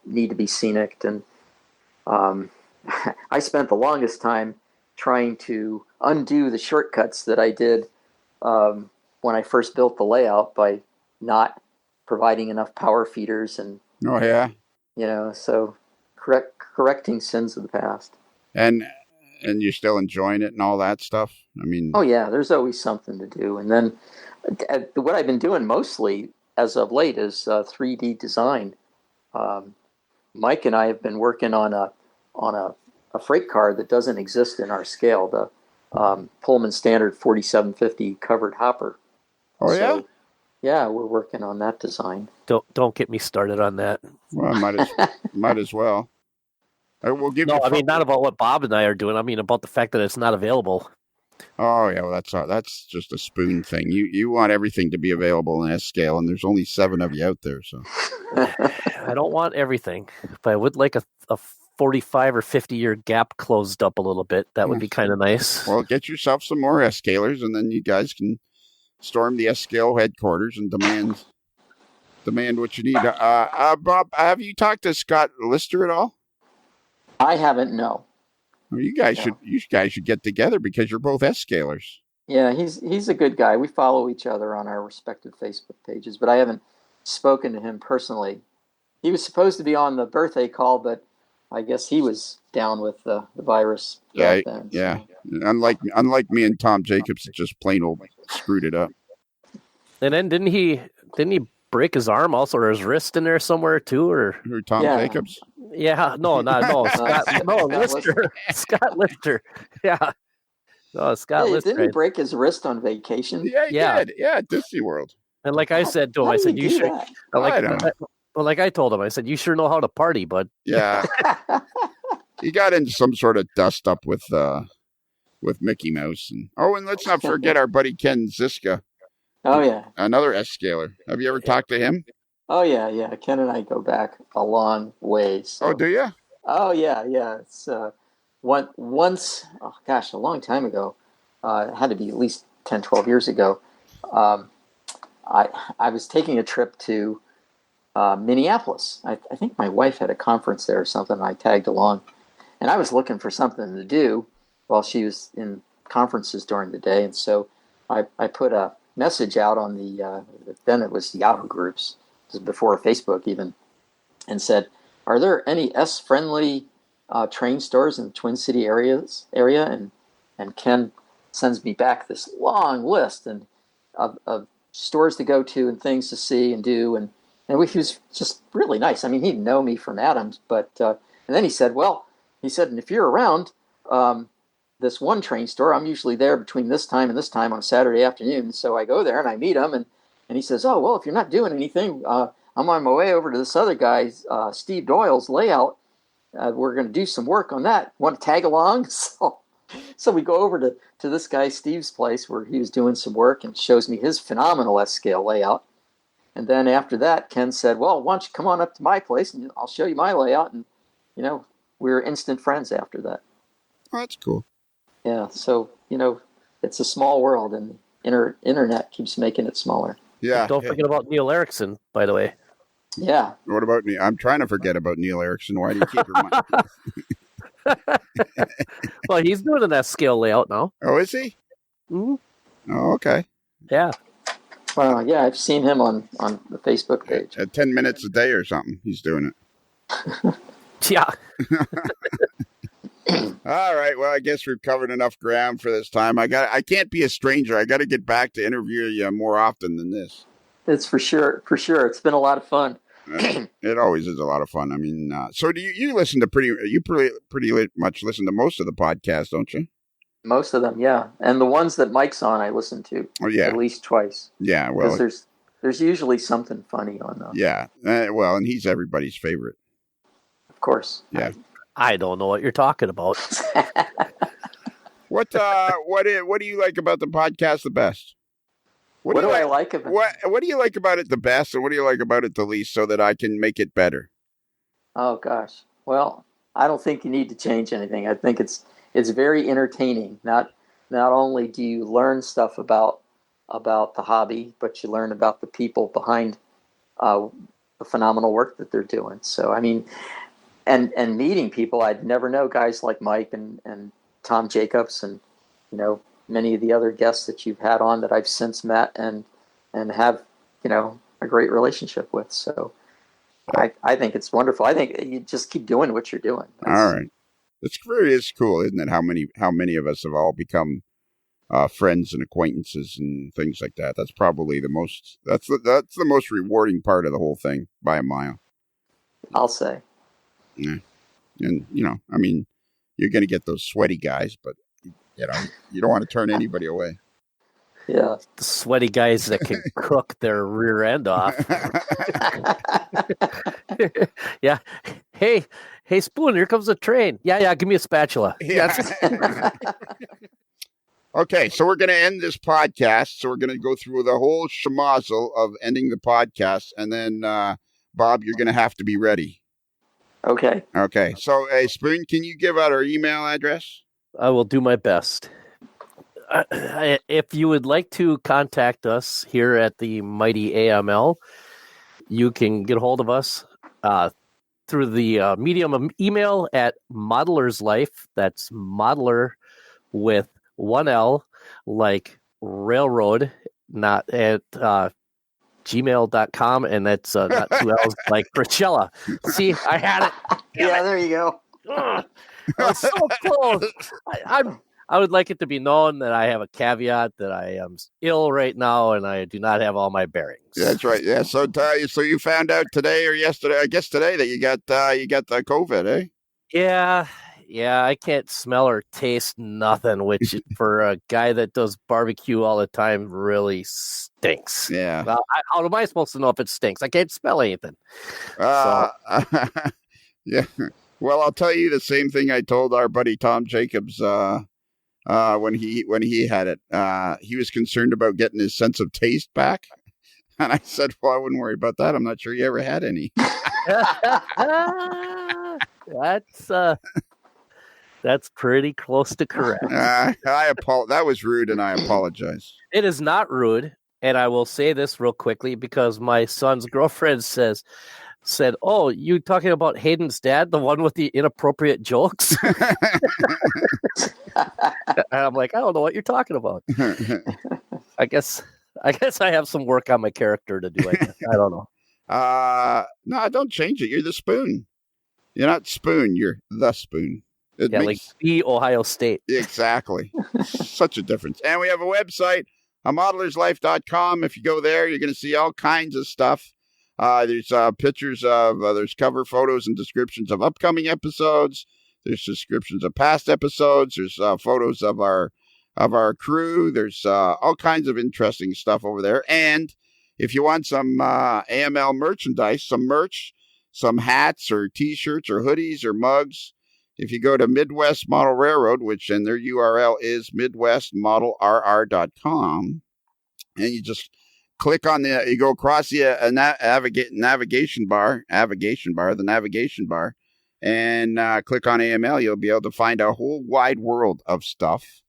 need to be scenic. And I spent the longest time trying to undo the shortcuts that I did when I first built the layout by not providing enough power feeders and so correcting sins of the past. And you're still enjoying it and all that stuff? I mean, oh yeah, there's always something to do. And then what I've been doing mostly as of late is 3D design. Mike and I have been working on a freight car that doesn't exist in our scale, the Pullman Standard 4750 covered hopper. Oh, yeah? Yeah, we're working on that design. Don't get me started on that. Well, might as well. We'll give I mean, not about what Bob and I are doing. I mean, about the fact that it's not available. Oh, yeah, well, that's just a spoon thing. You want everything to be available in S scale, and there's only 7 of you out there, so. I don't want everything, but I would like a 45 or 50-year gap closed up a little bit. That would be kind of nice. Well, get yourself some more S scalers, and then you guys can storm the S scale headquarters and demand what you need. Bob, have you talked to Scott Lister at all? I haven't, no. Well, you guys should get together because you're both S scalers. Yeah, he's a good guy. We follow each other on our respective Facebook pages, but I haven't spoken to him personally. He was supposed to be on the birthday call, but I guess he was down with the virus. Yeah, then, yeah. So. Unlike me and Tom Jacobs, just plain old screwed it up. And then didn't he break his arm also, or his wrist in there somewhere too, or Tom Jacobs? Yeah, no, Scott, no, Lister. Scott Lister. Yeah. No, Scott Lister. Didn't he break his wrist on vacation? Yeah, he did. Yeah, at Disney World. And like I said to him, I said, you should. Like I told him, I said, you sure know how to party, bud. Yeah. He got into some sort of dust up with Mickey Mouse. And let's not forget our buddy Ken Ziska. Oh, yeah. Another S scaler. Have you ever talked to him? Oh, yeah. Ken and I go back a long ways. So. Oh, do you? Oh, yeah. It's once, a long time ago. It had to be at least 10, 12 years ago. I was taking a trip to Minneapolis. I think my wife had a conference there or something, and I tagged along. And I was looking for something to do while she was in conferences during the day. And so I put a message out on then it was Yahoo groups, this was before Facebook even, and said, are there any S-friendly train stores in the Twin City area? And Ken sends me back this long list of stores to go to and things to see and do. And he was just really nice. I mean, he didn't know me from Adams, but and then he said, well, He said, and if you're around this one train store, I'm usually there between this time and this time on a Saturday afternoon. So I go there and I meet him, and he says, oh, well, if you're not doing anything, I'm on my way over to this other guy's, Steve Doyle's layout. We're going to do some work on that. Want to tag along? So we go over to this guy Steve's place where he was doing some work and shows me his phenomenal S-scale layout. And then after that, Ken said, well, why don't you come on up to my place and I'll show you my layout. And, we were instant friends after that. Oh, that's cool. Yeah, so, it's a small world, and internet keeps making it smaller. Yeah. Don't forget about Neil Erickson, by the way. Yeah. What about me? I'm trying to forget about Neil Erickson. Why do you keep reminding me? Well, he's doing an S-scale layout now. Oh, is he? Mm-hmm. Oh, okay. Yeah. Yeah, I've seen him on the Facebook page. At 10 minutes a day or something, he's doing it. Yeah. All right. Well, I guess we've covered enough ground for this time. I can't be a stranger. I got to get back to interview you more often than this. It's for sure. It's been a lot of fun. It always is a lot of fun. I mean, so do you listen to pretty much listen to most of the podcasts, don't you? Most of them, yeah. And the ones that Mike's on, I listen to at least twice. Yeah, well, there's usually something funny on them. Yeah, well, and he's everybody's favorite. Of course. Yeah. I don't know what you're talking about. What do you like about the podcast the best? What do I like about it? What do you like about it the best, and what do you like about it the least, so that I can make it better? Oh gosh. Well, I don't think you need to change anything. I think it's very entertaining. Not only do you learn stuff about the hobby, but you learn about the people behind the phenomenal work that they're doing. So I mean, and meeting people I'd never know, guys like Mike and Tom Jacobs, and many of the other guests that you've had on that I've since met and have a great relationship with. So I think it's wonderful. I think you just keep doing what you're doing. All right. It's cool, isn't it? How many of us have all become friends and acquaintances and things like that. That's probably the most rewarding part of the whole thing by a mile. I'll say. Yeah. And I mean, you're going to get those sweaty guys, but you don't want to turn anybody away. Yeah. The sweaty guys that can cook their rear end off. Yeah. Hey, Spoon, here comes a train. Yeah, give me a spatula. Yeah. Okay, so we're going to end this podcast. So we're going to go through the whole schmozzle of ending the podcast. And then, Bob, you're going to have to be ready. Okay. Okay. So, Spoon, can you give out our email address? I will do my best. If you would like to contact us here at the Mighty AML, you can get a hold of us through the medium of email at modeler'slife. That's modeler with one L, like railroad, not at gmail.com, and that's not two L's, like Frischella. See, I had it. Yeah, there you go. I was so close. I would like it to be known that I have a caveat that I am ill right now and I do not have all my bearings. That's right. Yeah. So you found out today or yesterday, I guess today, that you got the COVID, eh? Yeah. I can't smell or taste nothing, which for a guy that does barbecue all the time really stinks. Yeah. Well, how am I supposed to know if it stinks? I can't smell anything. Yeah. Well, I'll tell you the same thing I told our buddy Tom Jacobs when he had it. He was concerned about getting his sense of taste back, and I said, "Well, I wouldn't worry about that. I'm not sure he ever had any." That's pretty close to correct. That was rude, and I apologize. It is not rude, and I will say this real quickly because my son's girlfriend said, "Oh, you talking about Hayden's dad, the one with the inappropriate jokes?" And I'm like, I don't know what you're talking about. I guess I have some work on my character to do. I guess. I don't know. No, don't change it. You're the Spoon. You're not Spoon. You're the Spoon. Like the Ohio State. Exactly. Such a difference. And we have a website, modelerslife.com. If you go there, you're going to see all kinds of stuff. There's pictures of, there's cover photos and descriptions of upcoming episodes. There's descriptions of past episodes. There's photos of our crew. There's all kinds of interesting stuff over there. And if you want some AML merchandise, some merch, some hats or T-shirts or hoodies or mugs, if you go to Midwest Model Railroad, and their URL is midwestmodelrr.com, and you just click on you go across the navigation bar, and click on AML. You'll be able to find a whole wide world of stuff.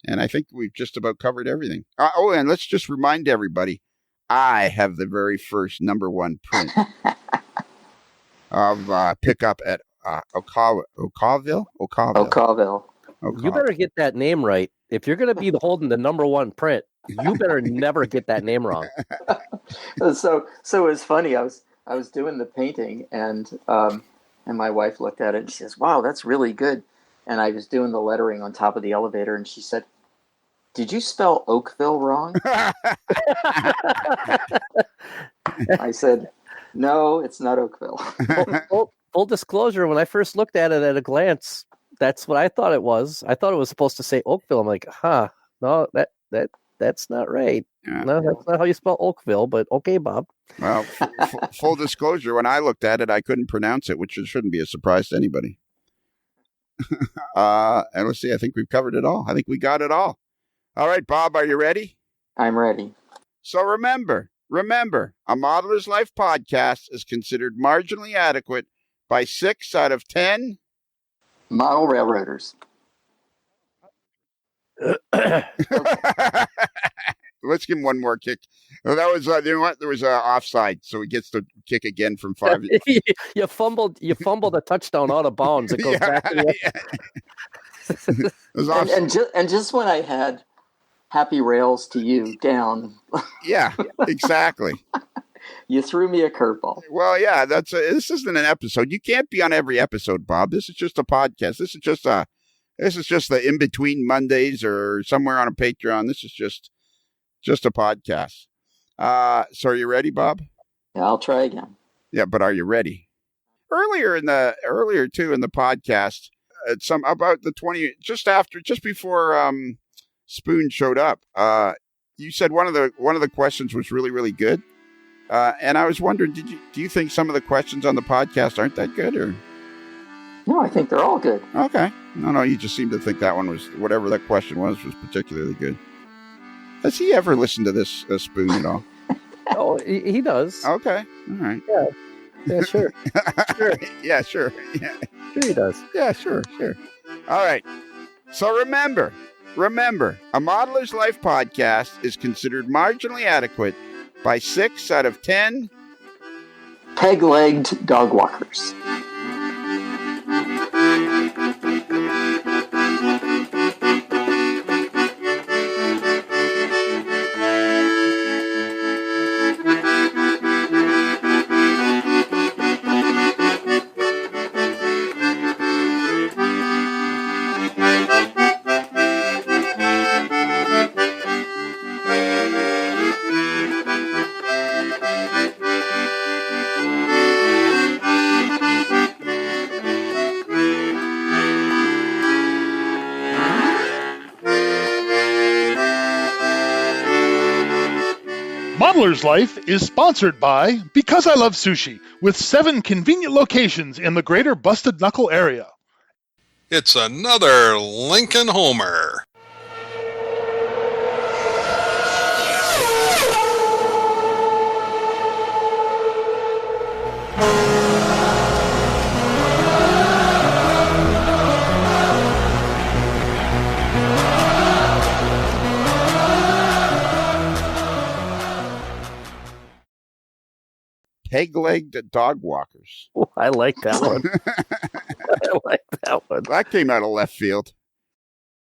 And I think we've just about covered everything. And let's just remind everybody, I have the very first #1 print of pickup at Ocarville. You better get that name right. If you're going to be holding the #1 print, you better never get that name wrong. So it was funny. I was doing the painting, and my wife looked at it and she says, "Wow, that's really good." And I was doing the lettering on top of the elevator, and she said, "Did you spell Oakville wrong?" I said, "No, it's not Oakville." Full disclosure, when I first looked at it at a glance, that's what I thought it was. I thought it was supposed to say Oakville. I'm like, no, that's not right. Yeah. No, that's not how you spell Oakville, but okay, Bob. Well, full disclosure, when I looked at it, I couldn't pronounce it, which shouldn't be a surprise to anybody. And let's see, I think we've covered it all. I think we got it all. All right, Bob, are you ready? I'm ready. So remember, a Modeler's Life podcast is considered marginally adequate by 6 out of 10 model railroaders. Let's give him one more kick. Well, that was there was offside, so he gets to kick again from 5. You fumbled a touchdown out of bounds. It goes back to It was offside. and just when I had happy rails to you down. Yeah, exactly. You threw me a curveball. Well, yeah, this isn't an episode. You can't be on every episode, Bob. This is just a podcast. This is just the in between Mondays or somewhere on a Patreon. This is just a podcast. So are you ready, Bob? Yeah, I'll try again. Yeah, but are you ready? Earlier in the podcast, about the 20 just before Spoon showed up, you said one of the questions was really, really good. And I was wondering, do you think some of the questions on the podcast aren't that good, or? No, I think they're all good. Okay. No, you just seem to think that one was, whatever that question was particularly good. Has he ever listened to this Spoon at all? Oh, he does. Okay. All right. Yeah, sure. Sure. Yeah, sure. Yeah. Sure he does. Yeah, sure. All right. So remember, a Modeler's Life podcast is considered marginally adequate by 6 out of 10 peg-legged dog walkers. Modeler's Life is sponsored by Because I Love Sushi, with 7 convenient locations in the greater Busted Knuckle area. It's another Lincoln Homer. peg-legged dog walkers. Oh, I like that one. I like that one. That came out of left field.